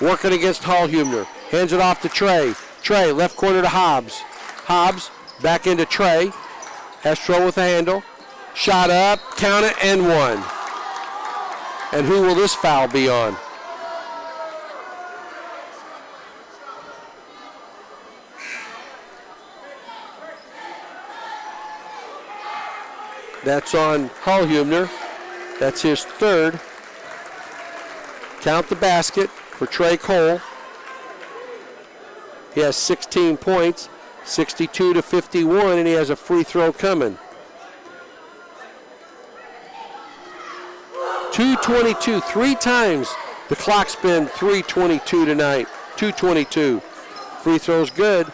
Speaker 2: Working against Hallhumner. Hands it off to Trey. Trey, left corner to Hobbs. Hobbs, back into Trey. Has trouble with the handle. Shot up, count it, and one. And who will this foul be on? That's on Hallhumner. That's his third. Count the basket for Trey Cole. He has 16 points, 62-51, and he has a free throw coming. 2:22, 3 times the clock's been 3:22 tonight, 2:22. Free throw's good.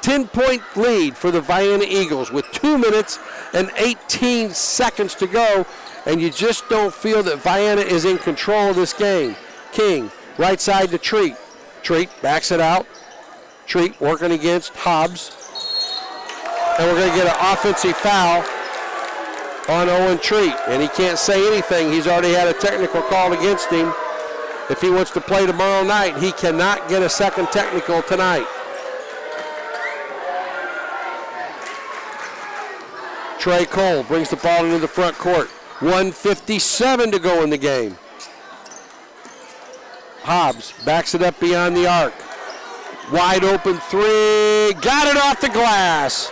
Speaker 2: 10-point lead for the Vienna Eagles with 2 minutes and 18 seconds to go, and you just don't feel that Vienna is in control of this game. King, right side to Treat. Treat backs it out. Treat working against Hobbs. And we're going to get an offensive foul on Owen Treat, and he can't say anything. He's already had a technical called against him. If he wants to play tomorrow night, he cannot get a second technical tonight. Trey Cole brings the ball into the front court. 1:57 to go in the game. Hobbs backs it up beyond the arc. Wide open three. Got it off the glass.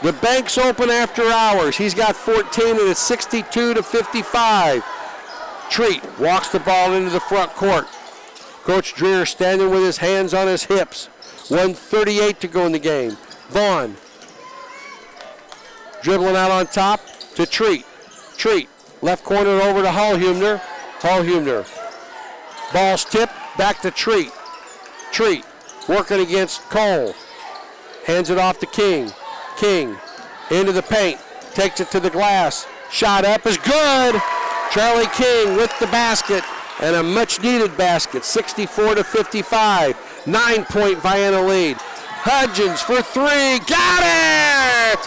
Speaker 2: The bank's open after hours. He's got 14, and it's 62-55. Treat walks the ball into the front court. Coach Dreer standing with his hands on his hips. 1:38 to go in the game. Vaughn dribbling out on top to Treat. Treat, left corner over to Hallhumner. Hallhumner. Ball's tipped, back to Treat. Treat, working against Cole. Hands it off to King. King, into the paint, takes it to the glass. Shot up is good. Charlie King with the basket, and a much-needed basket, 64-55. 9-point Vienna lead. Hudgens for three, got it!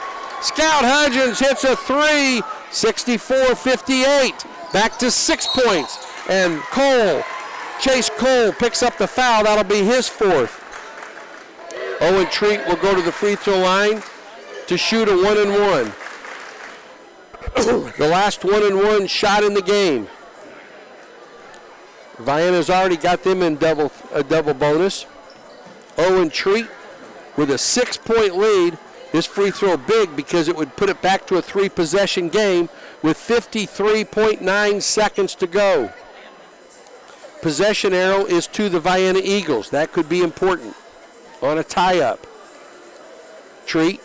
Speaker 2: Scout Hudgens hits a three, 64-58. Back to 6 points. And Cole, Chase Cole picks up the foul. That'll be his fourth. Owen Treat will go to the free throw line to shoot a 1-and-1. The last 1-and-1 shot in the game. Vienna's already got them in a double bonus. Owen Treat with a 6-point lead. This free throw big because it would put it back to a 3-possession game with 53.9 seconds to go. Possession arrow is to the Vienna Eagles. That could be important on a tie-up. Treat.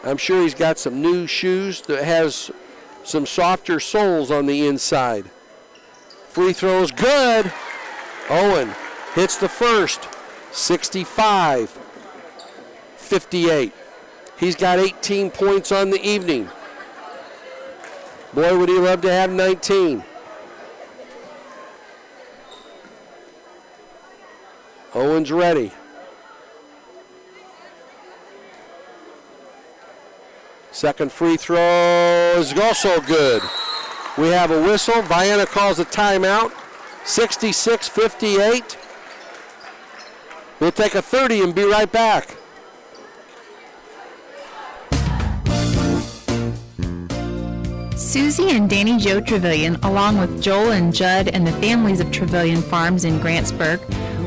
Speaker 2: I'm sure he's got some new shoes that has some softer soles on the inside. Free throws good. Owen hits the first. 65-58. He's got 18 points on the evening. Boy, would he love to have 19. Owen's ready. Second free throw is also good. We have a whistle. Vienna calls a timeout. 66-58. We'll take a 30 and be right back.
Speaker 4: Susie and Danny Joe Trevelyan, along with Joel and Judd and the families of Trevelyan Farms in Grantsburg,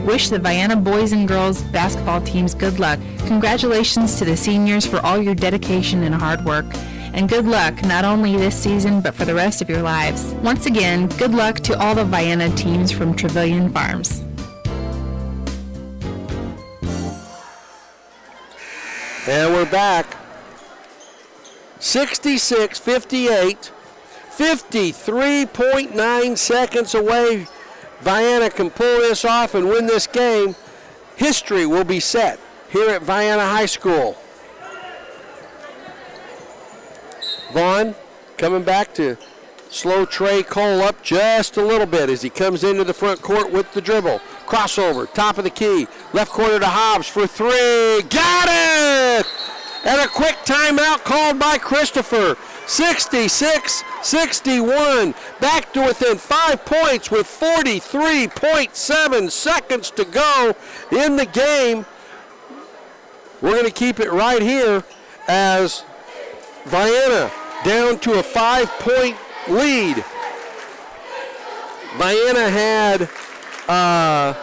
Speaker 4: wish the Vienna boys and girls basketball teams good luck. Congratulations to the seniors for all your dedication and hard work. And good luck not only this season, but for the rest of your lives. Once again, good luck to all the Vienna teams from Trevelyan Farms.
Speaker 2: And we're back. 66-58. 53.9 seconds away. Vienna can pull this off and win this game. History will be set here at Vienna High School. Vaughn coming back to slow Trey Cole up just a little bit as he comes into the front court with the dribble. Crossover, top of the key, left corner to Hobbs for three. Got it! And a quick timeout called by Christopher. 66-61. Back to within 5 points with 43.7 seconds to go in the game. We're going to keep it right here as Vienna down to a 5-point lead. Vienna had a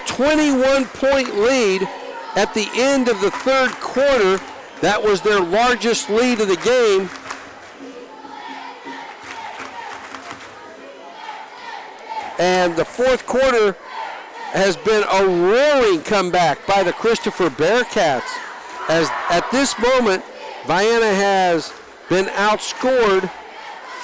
Speaker 2: 21-point lead at the end of the third quarter. That was their largest lead of the game. And the fourth quarter has been a roaring comeback by the Christopher Bearcats. As at this moment, Vienna has been outscored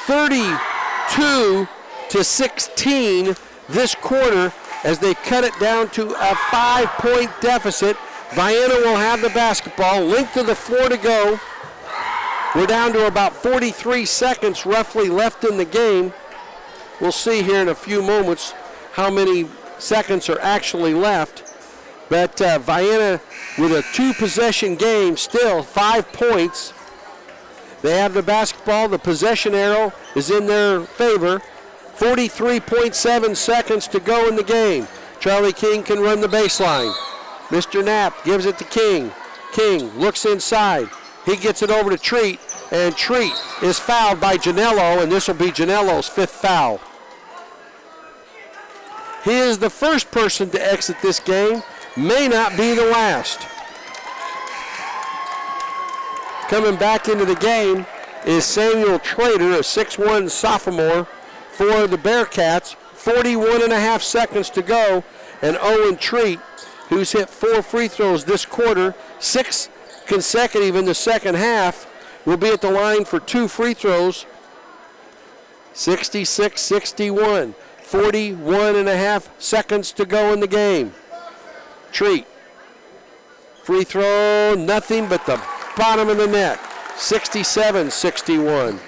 Speaker 2: 32-16 this quarter as they cut it down to a 5-point deficit. Vienna will have the basketball, length of the floor to go. We're down to about 43 seconds roughly left in the game. We'll see here in a few moments how many seconds are actually left. But Vienna with a 2-possession game, still 5 points. They have the basketball. The possession arrow is in their favor. 43.7 seconds to go in the game. Charlie King can run the baseline. Mr. Knapp gives it to King. King looks inside. He gets it over to Treat, and Treat is fouled by Janello, and this will be Janello's 5th foul. He is the first person to exit this game, may not be the last. Coming back into the game is Samuel Trader, a 6'1 sophomore for the Bearcats. 41.5 seconds to go, and Owen Treat, who's hit 4 free throws this quarter, 6 consecutive in the second half, will be at the line for 2 free throws. 66-61. 41.5 seconds to go in the game. Treat. Free throw, nothing but the bottom of the net. 67-61.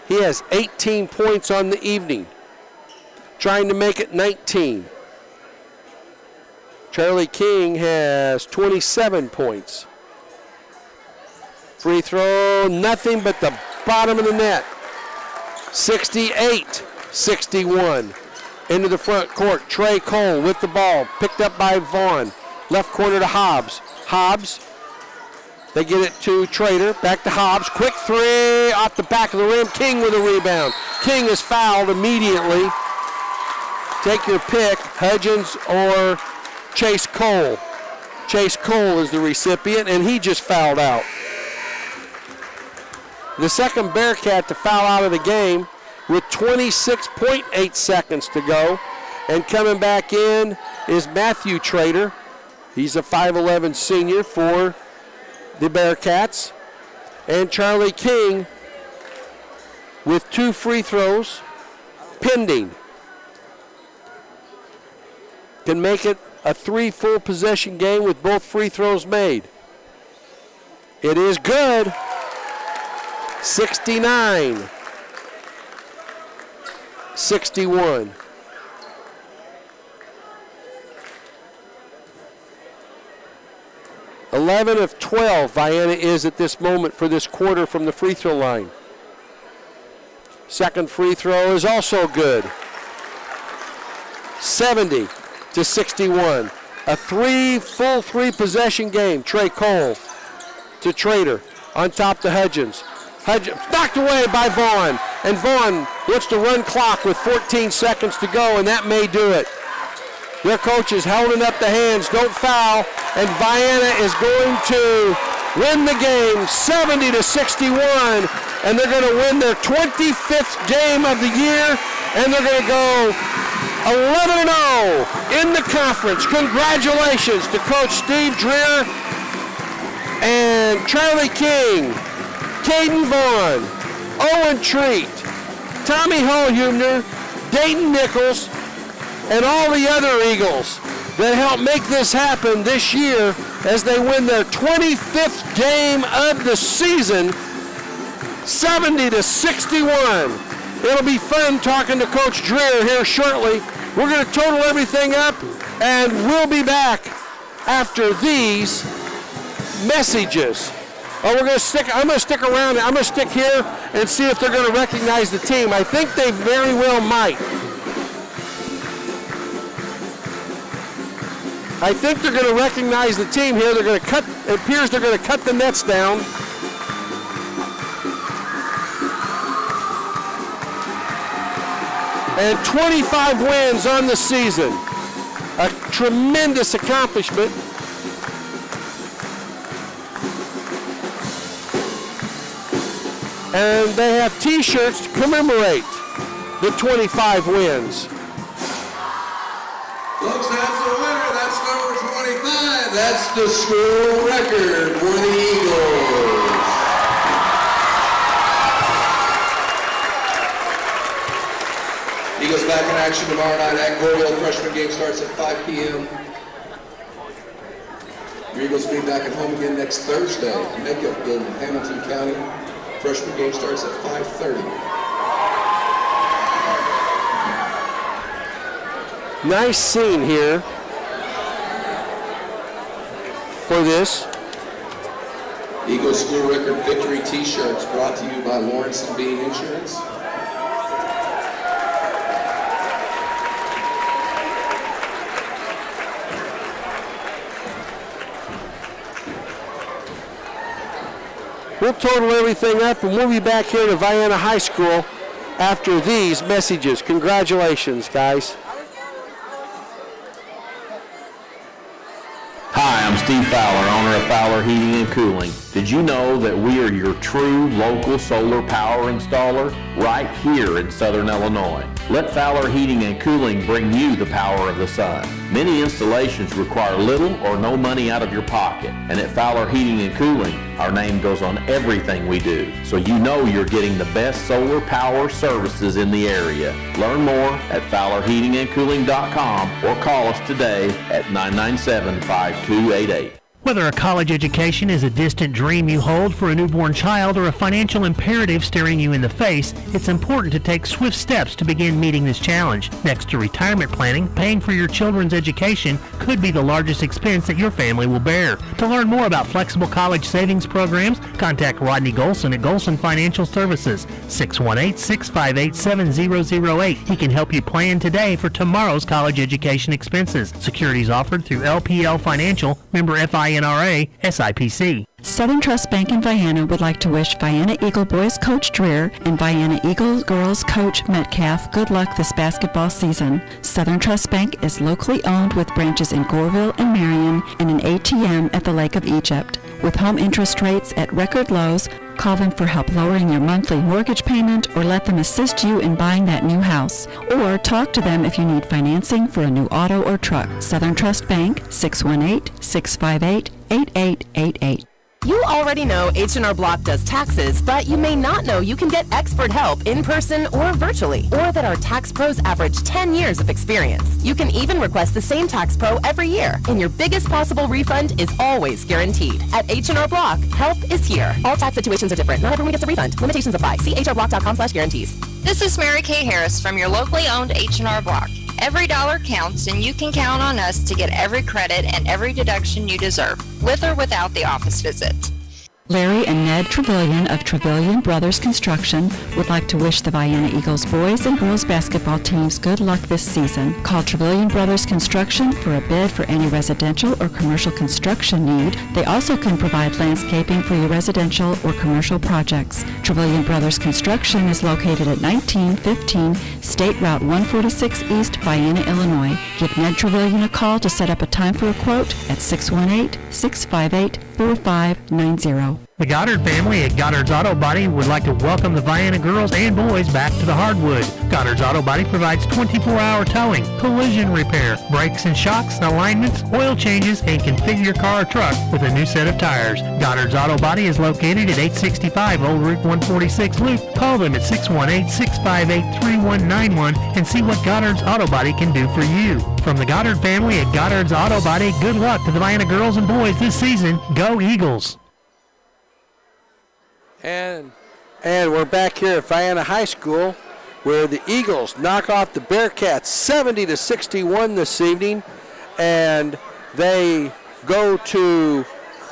Speaker 2: He has 18 points on the evening, trying to make it 19. Charlie King has 27 points. Free throw, nothing but the bottom of the net. 68-61. Into the front court, Trey Cole with the ball, picked up by Vaughn. Left corner to Hobbs. Hobbs, they get it to Trader, back to Hobbs. Quick three off the back of the rim. King with a rebound. King is fouled immediately. Take your pick, Hudgens or Chase Cole. Chase Cole is the recipient, and he just fouled out. The second Bearcat to foul out of the game with 26.8 seconds to go. And coming back in is Matthew Trader. He's a 5'11 senior for the Bearcats. And Charlie King with 2 free throws pending. Can make it a 3 full possession game with both free throws made. It is good. 69-61. Eleven of 12 Vienna is at this moment for this quarter from the free throw line. Second free throw is also good. 70-61. A full three possession game. Trey Cole to Trader. On top to Hudgens. Hudgens knocked away by Vaughn. And Vaughn wants to run clock with 14 seconds to go, and that may do it. Their coach is holding up the hands. Don't foul. And Vienna is going to win the game 70-61. And they're going to win their 25th game of the year. And they're going to go 11-0 in the conference. Congratulations to Coach Steve Dreer and Charlie King, Caden Vaughn, Owen Treat, Tommy Holhumner, Dayton Nichols, and all the other Eagles that helped make this happen this year as they win their 25th game of the season, 70-61. It'll be fun talking to Coach Dreer here shortly. We're going to total everything up, and we'll be back after these messages. Oh, I'm going to stick around. I'm going to stick here and see if they're going to recognize the team. I think they very well might. I think they're going to recognize the team here. They're going to cut, it appears they're going to cut the nets down. And 25 wins on the season. A tremendous accomplishment. And they have t-shirts to commemorate the 25 wins.
Speaker 1: Folks, that's the winner. That's number 25. That's the school record for the Eagles. Eagles back in action tomorrow night at Goreville. Freshman game starts at 5 p.m. Your Eagles will be back at home again next Thursday. Makeup in Hamilton County. Freshman game starts at 5:30.
Speaker 2: Nice scene here for this.
Speaker 1: Eagles school record victory t-shirts brought to you by Lawrence and Bean Insurance.
Speaker 2: We'll total everything up and we'll be back here to Vienna High School after these messages. Congratulations, guys.
Speaker 5: Hi, I'm Steve Fowler, owner of Fowler Heating and Cooling. Did you know that we are your true local solar power installer right here in Southern Illinois? Let Fowler Heating and Cooling bring you the power of the sun. Many installations require little or no money out of your pocket, and at Fowler Heating and Cooling, our name goes on everything we do, so you know you're getting the best solar power services in the area. Learn more at FowlerHeatingandCooling.com or call us today at 997-5288.
Speaker 3: Whether a college education is a distant dream you hold for a newborn child or a financial imperative staring you in the face, it's important to take swift steps to begin meeting this challenge. Next to retirement planning, paying for your children's education could be the largest expense that your family will bear. To learn more about flexible college savings programs, contact Rodney Golson at Golson Financial Services, 618-658-7008. He can help you plan today for tomorrow's college education expenses. Securities offered through LPL Financial, member FINRA, SIPC.
Speaker 6: Southern Trust Bank in Vienna would like to wish Vienna Eagle Boys Coach Dreer and Vienna Eagle Girls Coach Metcalf good luck this basketball season. Southern Trust Bank is locally owned with branches in Goreville and Marion and an ATM at the Lake of Egypt. With home interest rates at record lows, call them for help lowering your monthly mortgage payment or let them assist you in buying that new house. Or talk to them if you need financing for a new auto or truck. Southern Trust Bank, 618-658-8888.
Speaker 7: You already know H&R Block does taxes, but you may not know you can get expert help in person or virtually, or that our tax pros average 10 years of experience. You can even request the same tax pro every year, and your biggest possible refund is always guaranteed. At H&R Block, help is here. All tax situations are different. Not everyone gets a refund. Limitations apply. See hrblock.com/guarantees.
Speaker 8: This is Mary Kay Harris from your locally owned H&R Block. Every dollar counts, and you can count on us to get every credit and every deduction you deserve, with or without the office visit.
Speaker 6: Larry and Ned Trevelyan of Trevelyan Brothers Construction would like to wish the Vienna Eagles boys and girls basketball teams good luck this season. Call Trevelyan Brothers Construction for a bid for any residential or commercial construction need. They also can provide landscaping for your residential or commercial projects. Trevelyan Brothers Construction is located at 1915 State Route 146 East, Vienna, Illinois. Give Ned Trevelyan a call to set up a time for a quote at 618-658-4590.
Speaker 3: The Goddard family at Goddard's Auto Body would like to welcome the Vienna girls and boys back to the hardwood. Goddard's Auto Body provides 24-hour towing, collision repair, brakes and shocks, alignments, oil changes, and configure your car or truck with a new set of tires. Goddard's Auto Body is located at 865 Old Route 146 Loop. Call them at 618-658-3191 and see what Goddard's Auto Body can do for you. From the Goddard family at Goddard's Auto Body, good luck to the Vienna girls and boys this season. Go Eagles!
Speaker 2: And we're back here at Vienna High School, where the Eagles knock off the Bearcats 70-61 this evening, and they go to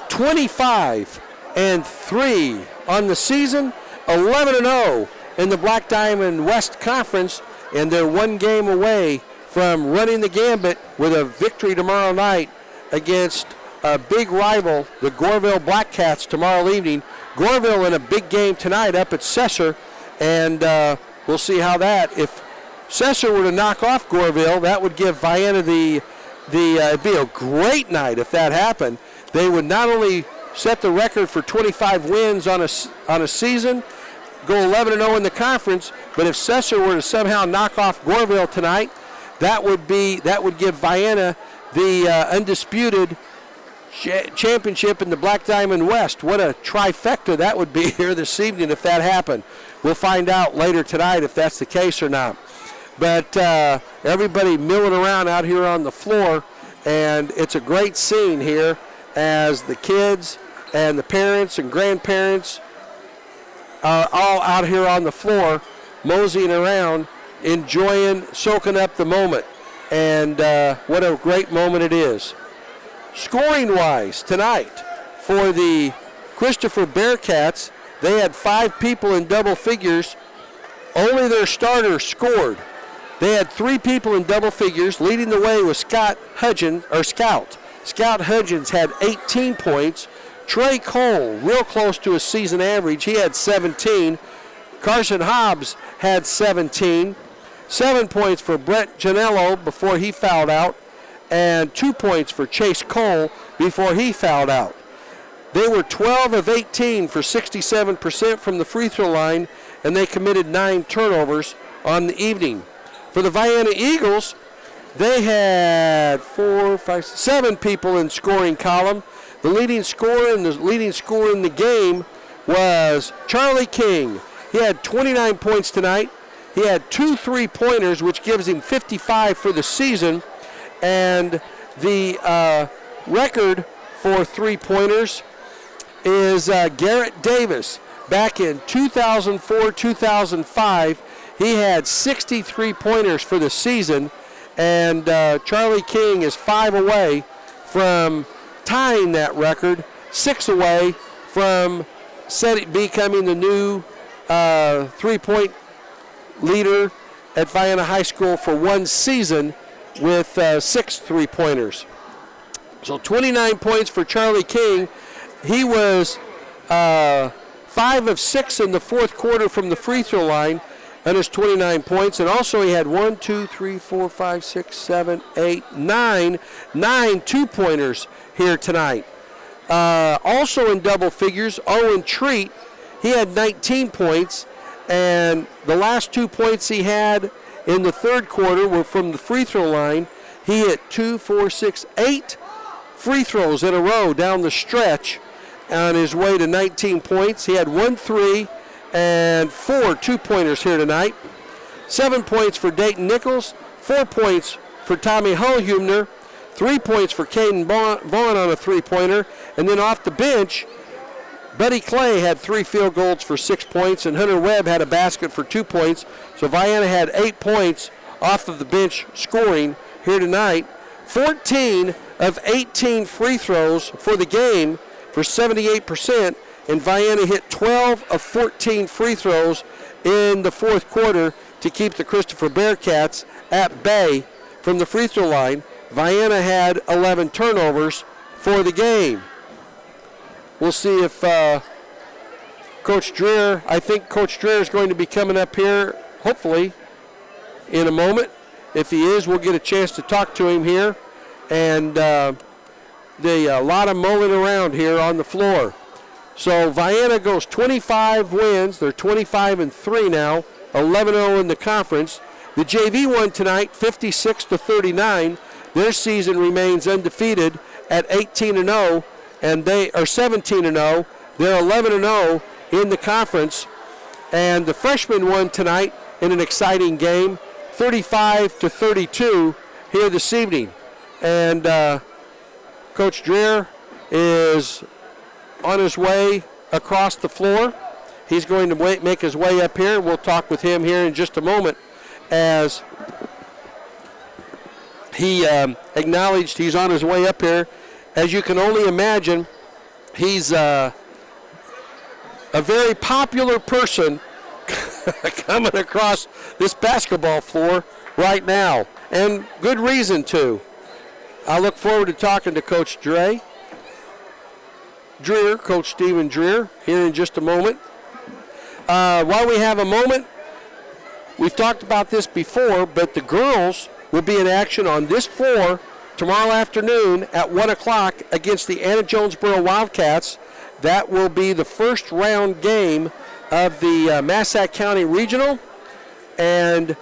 Speaker 2: 25-3 on the season, 11-0 in the Black Diamond West Conference, and they're one game away from running the gambit with a victory tomorrow night against a big rival, the Goreville Black Cats, tomorrow evening. Goreville in a big game tonight up at Cesar, and we'll see how that. If Cesar were to knock off Goreville, that would give Vienna it'd be a great night if that happened. They would not only set the record for 25 wins on a season, go 11-0 in the conference, but if Cesar were to somehow knock off Goreville tonight, that would give Vienna the undisputed championship in the Black Diamond West. What a trifecta that would be here this evening if that happened. We'll find out later tonight if that's the case or not. But everybody milling around out here on the floor, and it's a great scene here as the kids and the parents and grandparents are all out here on the floor moseying around, enjoying, soaking up the moment. And what a great moment it is. Scoring-wise tonight for the Christopher Bearcats, they had 5 people in double figures. Only their starter scored. They had 3 people in double figures. Leading the way was Scout Hudgens. Scout Hudgens had 18 points. Trey Cole, real close to his season average, he had 17. Carson Hobbs had 17. 7 points for Brett Janello before he fouled out, and 2 points for Chase Cole before he fouled out. They were 12 of 18 for 67% from the free throw line, and they committed 9 turnovers on the evening. For the Vienna Eagles, they had 7 people in scoring column. The leading scorer in the game was Charlie King. He had 29 points tonight. He had 2 3-pointers, which gives him 55 for the season. And the record for 3-pointers is Garrett Davis. Back in 2004-2005, he had 63 pointers for the season, and Charlie King is 5 away from tying that record, 6 away from becoming the new 3-point leader at Vienna High School for one season with 6 3-pointers. So 29 points for Charlie King. He was 5 of 6 in the fourth quarter from the free throw line, and his 29 points. And also he had 9 2-pointers here tonight. Also in double figures, Owen Treat, he had 19 points, and the last 2 points he had in the third quarter were from the free throw line. He hit 8 free throws in a row down the stretch on his way to 19 points. He had 1 3 and 4 2-pointers here tonight. 7 points for Dayton Nichols, 4 points for Tommy Hullhumner, 3 points for Caden Vaughn on a 3-pointer, and then off the bench, Buddy Clay had 3 field goals for 6 points, and Hunter Webb had a basket for 2 points. So Vienna had 8 points off of the bench scoring here tonight. 14 of 18 free throws for the game for 78%, and Vienna hit 12 of 14 free throws in the fourth quarter to keep the Christopher Bearcats at bay from the free throw line. Vienna had 11 turnovers for the game. We'll see if Coach Dreer, I think Coach Dreer is going to be coming up here, hopefully, in a moment. If he is, we'll get a chance to talk to him here. And a lot of mulling around here on the floor. So Vienna goes 25 wins. They're 25-3 now, 11-0 in the conference. The JV won tonight, 56-39. Their season remains undefeated at 18-0, and they are 17-0. They're 11-0 in the conference. And the freshmen won tonight in an exciting game, 35-32 here this evening. And Coach Dreer is on his way across the floor. He's going to make his way up here. We'll talk with him here in just a moment as he acknowledged he's on his way up here as you can only imagine, he's a very popular person coming across this basketball floor right now, and good reason to. I look forward to talking to Coach Dreer, Coach Stephen Dreer, here in just a moment. While we have a moment, we've talked about this before, but the girls will be in action on this floor tomorrow afternoon at 1 o'clock against the Anna Jonesboro Wildcats. That will be the first round game of the Massac County Regional. And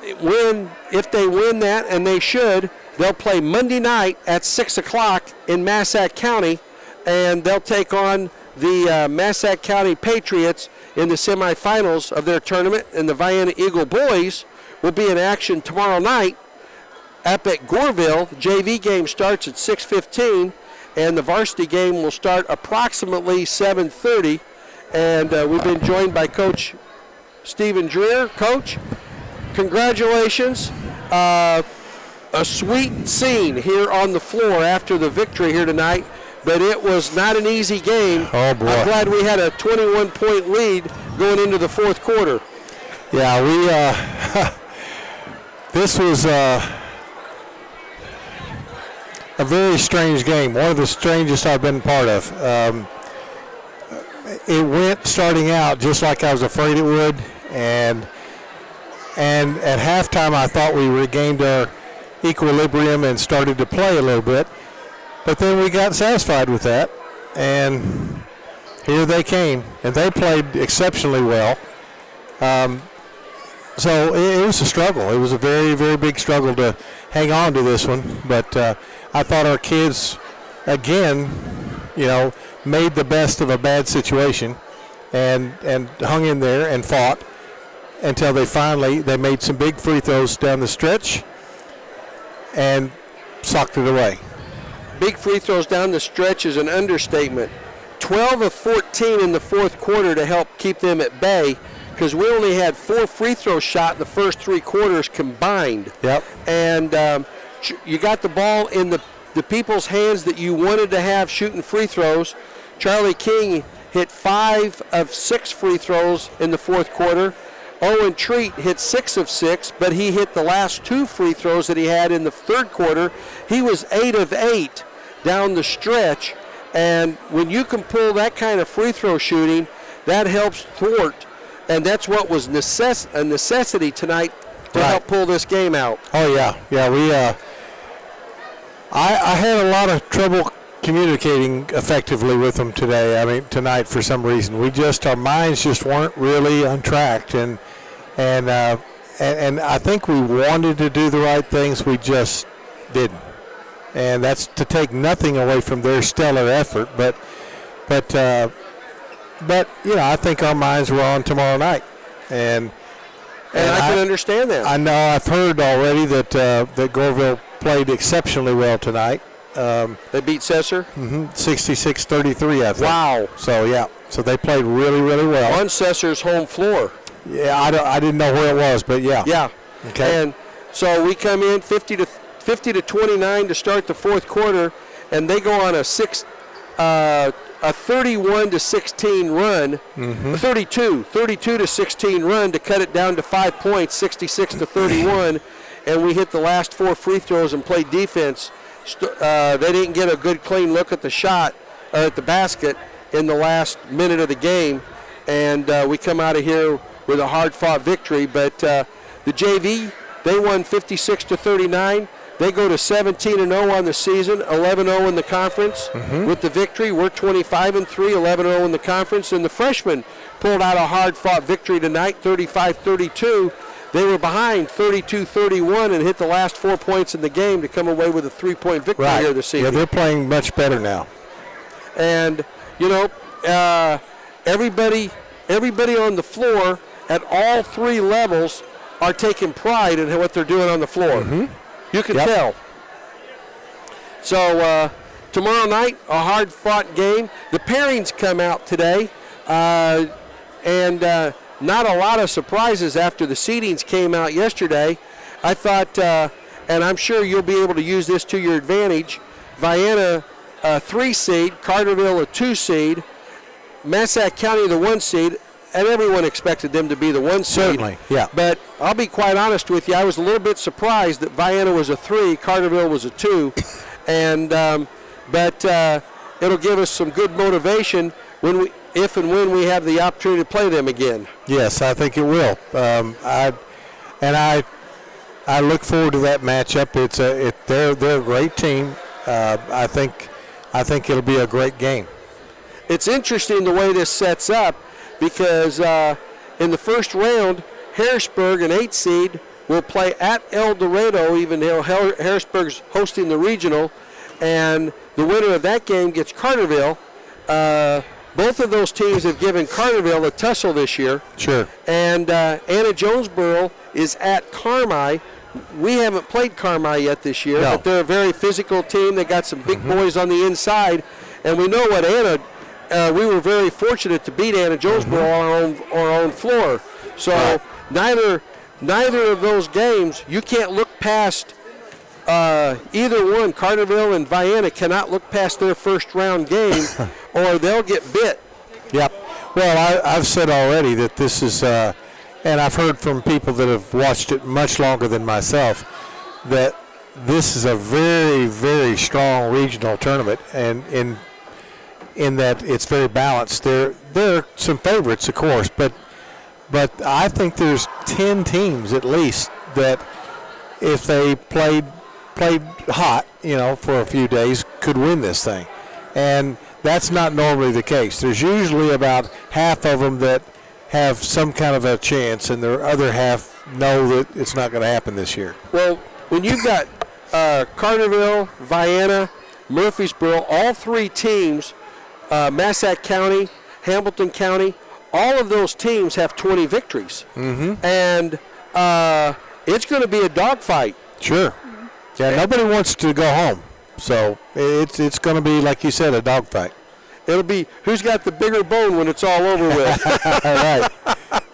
Speaker 2: if they win that, and they should, they'll play Monday night at 6 o'clock in Massac County, and they'll take on the Massac County Patriots in the semifinals of their tournament. And the Vienna Eagle boys will be in action tomorrow night up at Goreville. The JV game starts at 6:15, and the varsity game will start approximately 7:30. And we've been joined by Coach Stephen Dreer. Coach, congratulations. A sweet scene here on the floor after the victory here tonight, but it was not an easy game.
Speaker 10: Oh, boy.
Speaker 2: I'm glad we had a 21-point lead going into the fourth quarter.
Speaker 10: Yeah, this was a very strange game, one of the strangest I've been part of. It went starting out just like I was afraid it would, and at halftime I thought we regained our equilibrium and started to play a little bit, but then we got satisfied with that, and here they came, and they played exceptionally well. So it was a struggle. It was a very, very big struggle to hang on to this one, but I thought our kids, again, made the best of a bad situation and hung in there and fought until they made some big free throws down the stretch and socked it away.
Speaker 2: Big free throws down the stretch is an understatement. 12 of 14 in the fourth quarter to help keep them at bay, because we only had 4 free throws shot in the first 3 quarters combined.
Speaker 10: Yep.
Speaker 2: And you got the ball in the people's hands that you wanted to have shooting free throws. Charlie King hit 5 of 6 free throws in the fourth quarter. Owen Treat hit 6 of 6, but he hit the last 2 free throws that he had in the third quarter. He was 8 of 8 down the stretch, and when you can pull that kind of free throw shooting, that helps thwart, and that's what was a necessity tonight to help pull this game out.
Speaker 10: Oh yeah, we I had a lot of trouble communicating effectively with them tonight for some reason. Our minds just weren't really untracked, and I think we wanted to do the right things, we just didn't. And that's to take nothing away from their stellar effort, but I think our minds were on tomorrow night, and
Speaker 2: I can understand that.
Speaker 10: I know I've heard already that Goreville played exceptionally well tonight.
Speaker 2: They beat Cesar?
Speaker 10: 66-33, I think.
Speaker 2: Wow.
Speaker 10: So they played really, really well.
Speaker 2: On Cesar's home floor.
Speaker 10: Yeah, I didn't know where it was, but yeah.
Speaker 2: Yeah.
Speaker 10: Okay.
Speaker 2: And so we come in 50 to 29 to start the fourth quarter, and they go on a 31 to 16 run, a 32 to 16 run to cut it down to 5 points, 66 to 31, and we hit the last 4 free throws and played defense. They didn't get a good clean look at the shot at the basket in the last minute of the game, and we come out of here with a hard-fought victory. But the JV, they won 56 to 39. They go to 17-0 on the season, 11-0 in the conference with the victory. We're 25-3, 11-0 in the conference. And the freshmen pulled out a hard-fought victory tonight, 35-32. They were behind 32-31 and hit the last 4 points in the game to come away with a 3-point victory here this evening.
Speaker 10: Yeah, they're playing much better now.
Speaker 2: And, everybody on the floor at all 3 levels are taking pride in what they're doing on the floor. You can tell. So tomorrow night, a hard-fought game. The pairings come out today, and not a lot of surprises after the seedings came out yesterday. I thought, and I'm sure you'll be able to use this to your advantage, Vienna a 3 seed, Carterville a 2 seed, Massac County the 1 seed, and everyone expected them to be the 1 seed.
Speaker 10: Certainly, yeah.
Speaker 2: But I'll be quite honest with you, I was a little bit surprised that Vienna was a 3, Carterville was a 2, and but it'll give us some good motivation if and when we have the opportunity to play them again.
Speaker 10: Yes, I think it will. I look forward to that matchup. They're a great team. I think it'll be a great game.
Speaker 2: It's interesting the way this sets up because in the first round, Harrisburg, an 8 seed, will play at El Dorado, even though Harrisburg's hosting the regional, and the winner of that game gets Carterville. Both of those teams have given Carterville a tussle this year.
Speaker 10: Sure.
Speaker 2: And Anna Jonesboro is at Carmi. We haven't played Carmi yet this year, but they're a very physical team. They got some big boys on the inside, and we know what Anna. We were very fortunate to beat Anna Jonesboro on our own floor. So neither of those games, you can't look past either one. Carterville and Vienna cannot look past their first round game, or they'll get bit.
Speaker 10: Yep. Well, I've said already that this is, and I've heard from people that have watched it much longer than myself, that this is a very, very strong regional tournament, and in that it's very balanced. There are some favorites, of course, but I think there's 10 teams at least that, if they played hot, for a few days, could win this thing. And that's not normally the case. There's usually about half of them that have some kind of a chance, and the other half know that it's not going to happen this year.
Speaker 2: Well, when you've got Carterville, Vienna, Murfreesboro, all 3 teams, Massac County, Hamilton County, all of those teams have 20 victories. And it's going to be a dogfight.
Speaker 10: Sure. Yeah, nobody wants to go home. So it's going to be, like you said, a dogfight.
Speaker 2: It'll be who's got the bigger bone when it's all over with.
Speaker 10: All right.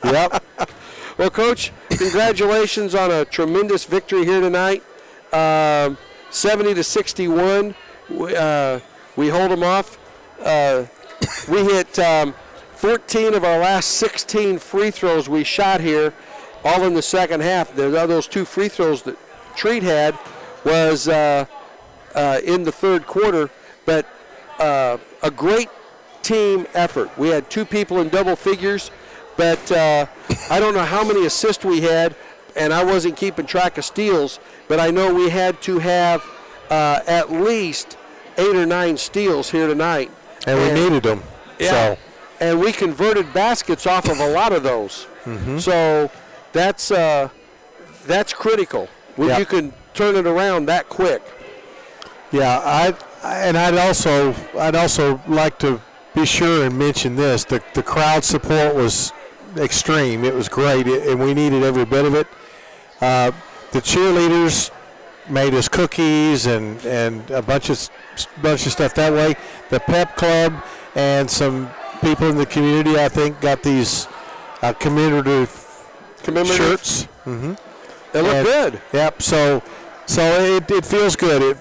Speaker 10: Yep.
Speaker 2: Well, Coach, congratulations on a tremendous victory here tonight. 70-61. We hold them off. We hit 14 of our last 16 free throws we shot here, all in the second half. Those 2 free throws that Treat had was in the third quarter, but a great team effort. We had 2 people in double figures, but I don't know how many assists we had, and I wasn't keeping track of steals, but I know we had to have at least 8 or 9 steals here tonight.
Speaker 10: And we needed them.
Speaker 2: Yeah.
Speaker 10: So.
Speaker 2: And we converted baskets off of a lot of those. So that's critical when you can turn it around that quick.
Speaker 10: Yeah, I'd also like to be sure and mention this. The crowd support was extreme. It was great, and we needed every bit of it. The cheerleaders made us cookies and a bunch of stuff that way. The pep club and some people in the community, I think, got these commemorative shirts.
Speaker 2: They look good.
Speaker 10: Yep. So it feels good.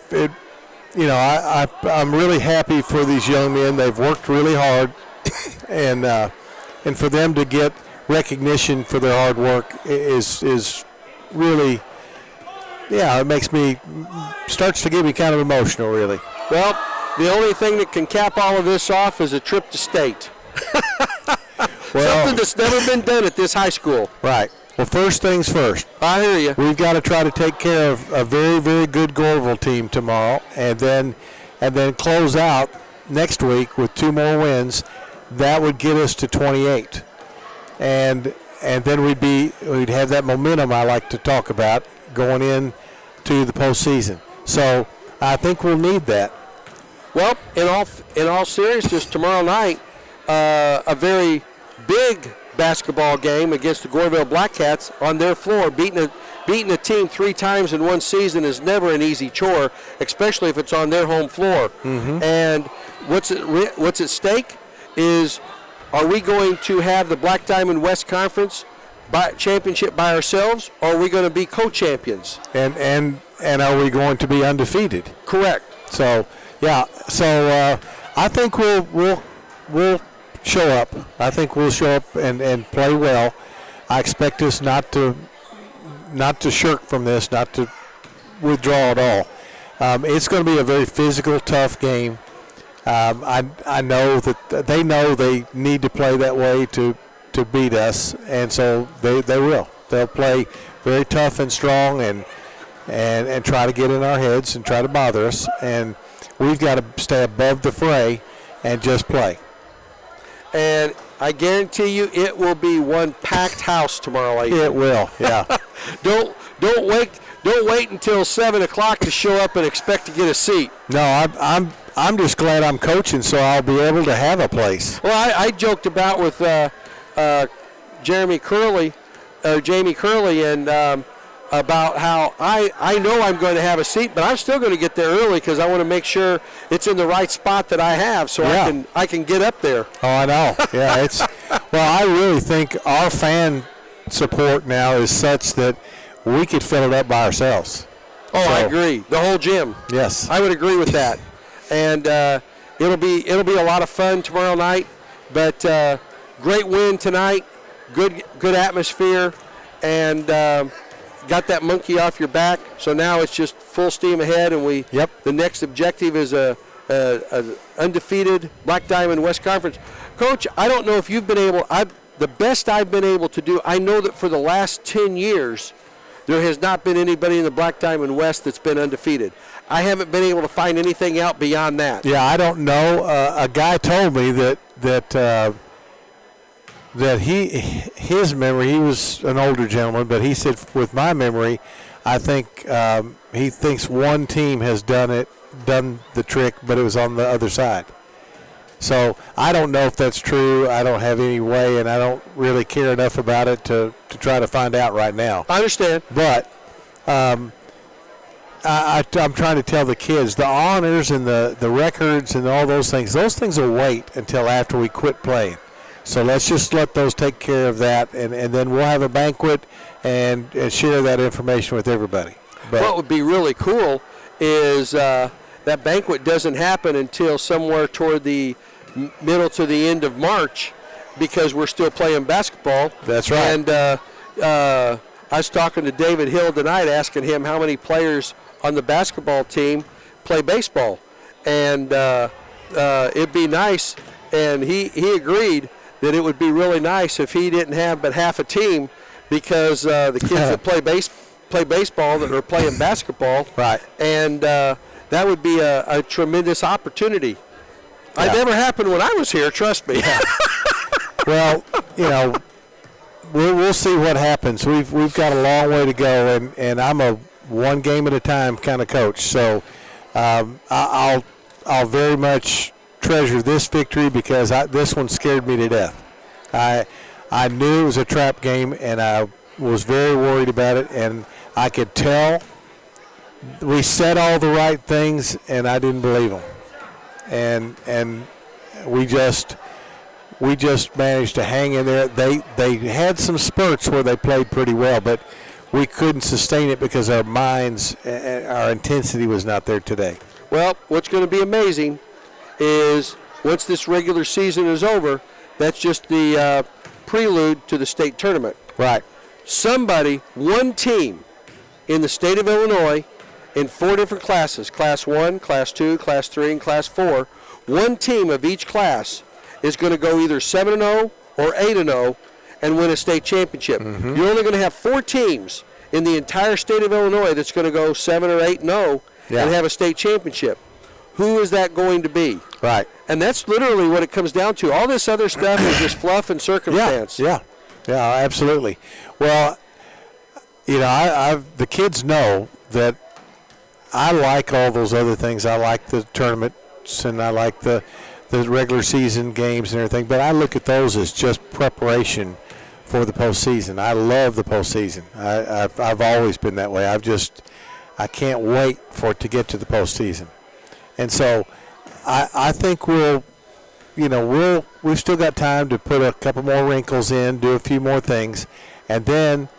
Speaker 10: I'm really happy for these young men. They've worked really hard, and for them to get recognition for their hard work is really, it starts to get me kind of emotional, really.
Speaker 2: Well, the only thing that can cap all of this off is a trip to state. Something that's never been done at this high school.
Speaker 10: Right. Well, first things first.
Speaker 2: I hear you.
Speaker 10: We've got to try to take care of a very, very good Goreville team tomorrow, and then close out next week with 2 more wins. That would get us to 28, and then we'd have that momentum I like to talk about going in to the postseason. So I think we'll need that.
Speaker 2: Well, in all seriousness, tomorrow night, a very big basketball game against the Goreville Blackcats on their floor. Beating a team 3 times in one season is never an easy chore, especially if it's on their home floor. And what's at stake is, are we going to have the Black Diamond West Conference championship by ourselves, or are we going to be co-champions?
Speaker 10: And are we going to be undefeated?
Speaker 2: Correct.
Speaker 10: So yeah. So I think we'll show up. I think we'll show up and play well. I expect us not to shirk from this, not to withdraw at all. It's going to be a very physical, tough game. I know that they know they need to play that way to beat us, and so they will. They'll play very tough and strong and try to get in our heads and try to bother us. And we've got to stay above the fray and just play.
Speaker 2: And I guarantee you it will be one packed house tomorrow night.
Speaker 10: It will, yeah.
Speaker 2: Don't wait until 7 o'clock to show up and expect to get a seat.
Speaker 10: No, I'm just glad I'm coaching, so I'll be able to have a place.
Speaker 2: Well, I joked about with Jamie Curley, and about how I know I'm going to have a seat, but I'm still going to get there early because I want to make sure it's in the right spot that I have, so
Speaker 10: yeah.
Speaker 2: I can get up there.
Speaker 10: Oh, I know. Yeah, well, I really think our fan support now is such that we could fill it up by ourselves.
Speaker 2: Oh, so, I agree. The whole gym.
Speaker 10: Yes,
Speaker 2: I would agree with that. And it'll be a lot of fun tomorrow night. But great win tonight. Good atmosphere, and got that monkey off your back. So now it's just full steam ahead, and the next objective is a undefeated Black Diamond West Conference. Coach, I don't know if you've been able. The best I've been able to do. I know that for the last 10 years. There has not been anybody in the Black Diamond West that's been undefeated. I haven't been able to find anything out beyond that.
Speaker 10: Yeah, I don't know. A guy told me that his memory, he was an older gentleman, but he said with my memory, I think he thinks one team has done the trick, but it was on the other side. So I don't know if that's true. I don't have any way, and I don't really care enough about it to try to find out right now.
Speaker 2: I understand.
Speaker 10: But I'm trying to tell the kids, the honors and the records and all those things will wait until after we quit playing. So let's just let those take care of that, and then we'll have a banquet and share that information with everybody. But
Speaker 2: what would be really cool is that banquet doesn't happen until somewhere toward the middle to the end of March because we're still playing basketball.
Speaker 10: That's right.
Speaker 2: And I was talking to David Hill tonight asking him how many players on the basketball team play baseball. And it'd be nice, and he agreed that it would be really nice if he didn't have but half a team because the kids that play baseball that are playing basketball.
Speaker 10: Right.
Speaker 2: And that would be a tremendous opportunity.
Speaker 10: Yeah.
Speaker 2: It never happened when I was here, trust me.
Speaker 10: Yeah. Well, we'll see what happens. We've got a long way to go, and I'm a one game at a time kind of coach. So I'll very much treasure this victory because this one scared me to death. I knew it was a trap game, and I was very worried about it, and I could tell we said all the right things, and I didn't believe them. And we just managed to hang in there. They had some spurts where they played pretty well, but we couldn't sustain it because our minds, our intensity was not there today.
Speaker 2: Well, what's going to be amazing is once this regular season is over, that's just the prelude to the state tournament.
Speaker 10: Right.
Speaker 2: One team in the state of Illinois in 4 different classes, Class 1, Class 2, Class 3, and Class 4, one team of each class is going to go either 7-0 or 8-0 and win a state championship. Mm-hmm. You're only going to have 4 teams in the entire state of Illinois that's going to go 7 or 8-0 and have a state championship. Who is that going to be?
Speaker 10: Right.
Speaker 2: And that's literally what it comes down to. All this other stuff is just fluff and circumstance.
Speaker 10: Yeah, absolutely. Well, the kids know that I like all those other things. I like the tournaments and I like the regular season games and everything, but I look at those as just preparation for the postseason. I love the postseason. I've always been that way. I can't wait for it to get to the postseason. And so I think we've still got time to put a couple more wrinkles in, do a few more things, And then,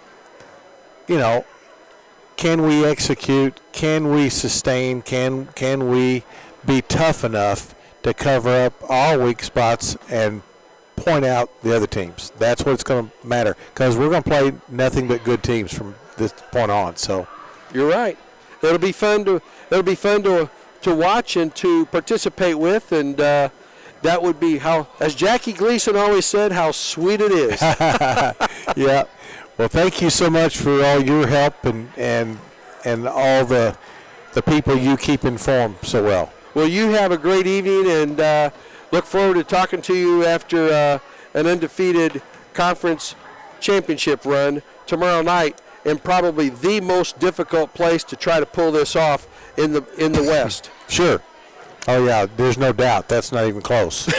Speaker 10: can we execute? Can we sustain? Can we be tough enough to cover up all weak spots and point out the other teams? That's what it's going to matter, because we're going to play nothing but good teams from this point on. So
Speaker 2: you're right. It'll be fun to watch and to participate with, and that would be how, as Jackie Gleason always said, how sweet it is.
Speaker 10: Yeah. Well, thank you so much for all your help and all the people you keep informed so well.
Speaker 2: Well, you have a great evening, and look forward to talking to you after an undefeated conference championship run tomorrow night, in probably the most difficult place to try to pull this off in the West.
Speaker 10: Sure. Oh yeah, there's no doubt. That's not even close.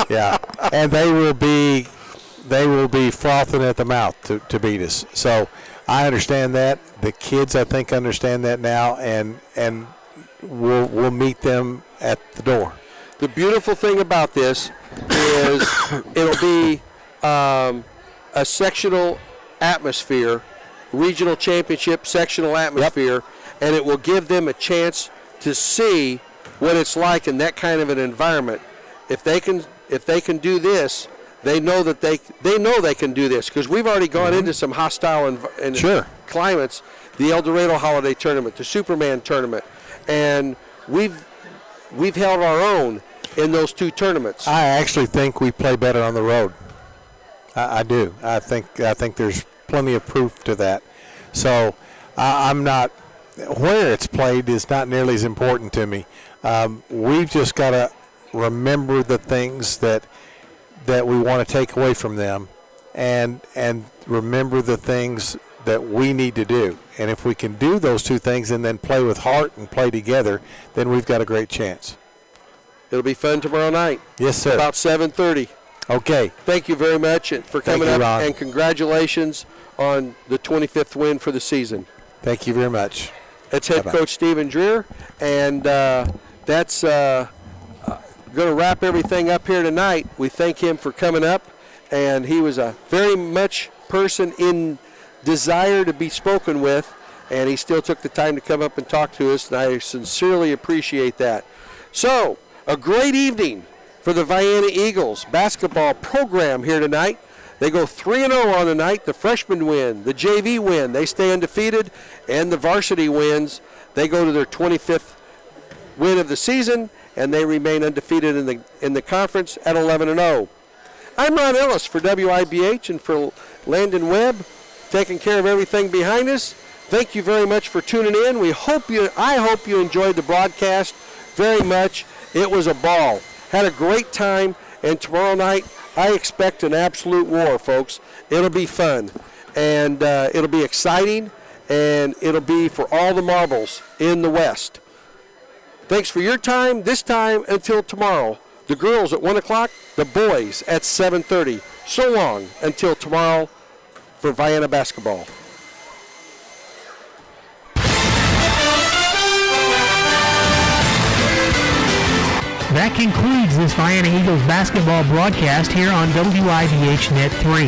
Speaker 10: Yeah. And they will be frothing at the mouth to beat us. So I understand that. The kids, I think, understand that now, and we'll meet them at the door.
Speaker 2: The beautiful thing about this is it'll be a sectional atmosphere, regional championship sectional atmosphere, and it will give them a chance to see what it's like in that kind of an environment. If they can do this, they know that they can do this, because we've already gone into some hostile climates. The El Dorado Holiday Tournament, the Superman Tournament, and we've held our own in those two tournaments.
Speaker 10: I actually think we play better on the road. I do. I think there's plenty of proof to that. So I'm not. Where it's played is not nearly as important to me. We've just got to remember the things that we want to take away from them, and remember the things that we need to do. And if we can do those two things and then play with heart and play together, then we've got a great chance.
Speaker 2: It'll be fun tomorrow night.
Speaker 10: Yes, sir.
Speaker 2: About 7:30.
Speaker 10: Okay.
Speaker 2: Thank you very much for coming up,
Speaker 10: Ron.
Speaker 2: and congratulations on the 25th win for the season.
Speaker 10: Thank you very much.
Speaker 2: That's head coach Stephen Dreer, and that's going to wrap everything up here tonight. We thank him for coming up, and he was a very much person in desire to be spoken with, and he still took the time to come up and talk to us, and I sincerely appreciate that. So, a great evening for the Vienna Eagles basketball program here tonight. They go 3-0 on the night. The freshmen win, the JV win, they stay undefeated, and the varsity wins. They go to their 25th win of the season, and they remain undefeated in the conference at 11-0. I'm Ron Ellis for WIBH and for Landon Webb, taking care of everything behind us. Thank you very much for tuning in. I hope you enjoyed the broadcast very much. It was a ball. Had a great time, and tomorrow night I expect an absolute war, folks. It'll be fun, and it'll be exciting, and it'll be for all the marbles in the West. Thanks for your time. This time until tomorrow. The girls at 1 o'clock, the boys at 7:30. So long until tomorrow for Vienna basketball.
Speaker 3: That concludes this Vienna Eagles basketball broadcast here on WIBH Net 3.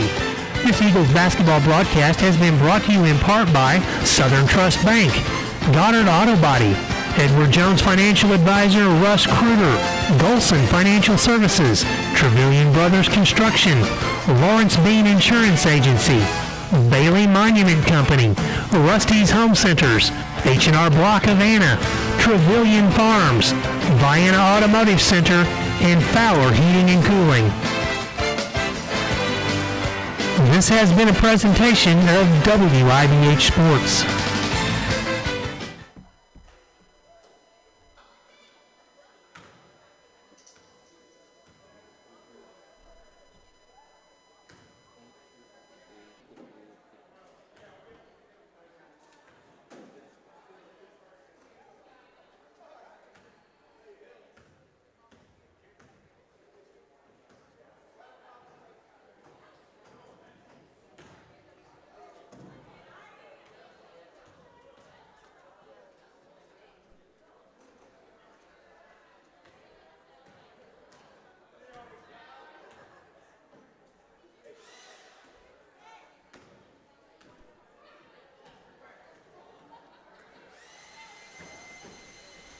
Speaker 3: This Eagles basketball broadcast has been brought to you in part by Southern Trust Bank, Goddard Auto Body, Edward Jones Financial Advisor Russ Kruger, Golson Financial Services, Trevelyan Brothers Construction, Lawrence Bean Insurance Agency, Bailey Monument Company, Rusty's Home Centers, H&R Block of Anna, Trevelyan Farms, Vienna Automotive Center, and Fowler Heating and Cooling. This has been a presentation of WIBH Sports.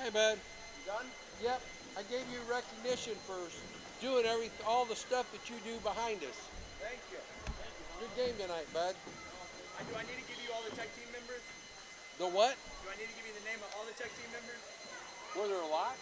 Speaker 2: Hey, bud.
Speaker 11: You done?
Speaker 2: Yep. I gave you recognition for doing all the stuff that you do behind us.
Speaker 11: Thank you.
Speaker 2: Good game tonight, bud.
Speaker 11: Do I need to give you all the tech team members?
Speaker 2: The what?
Speaker 11: Do I need to give you the name of all the tech team members?
Speaker 2: Were there a lot?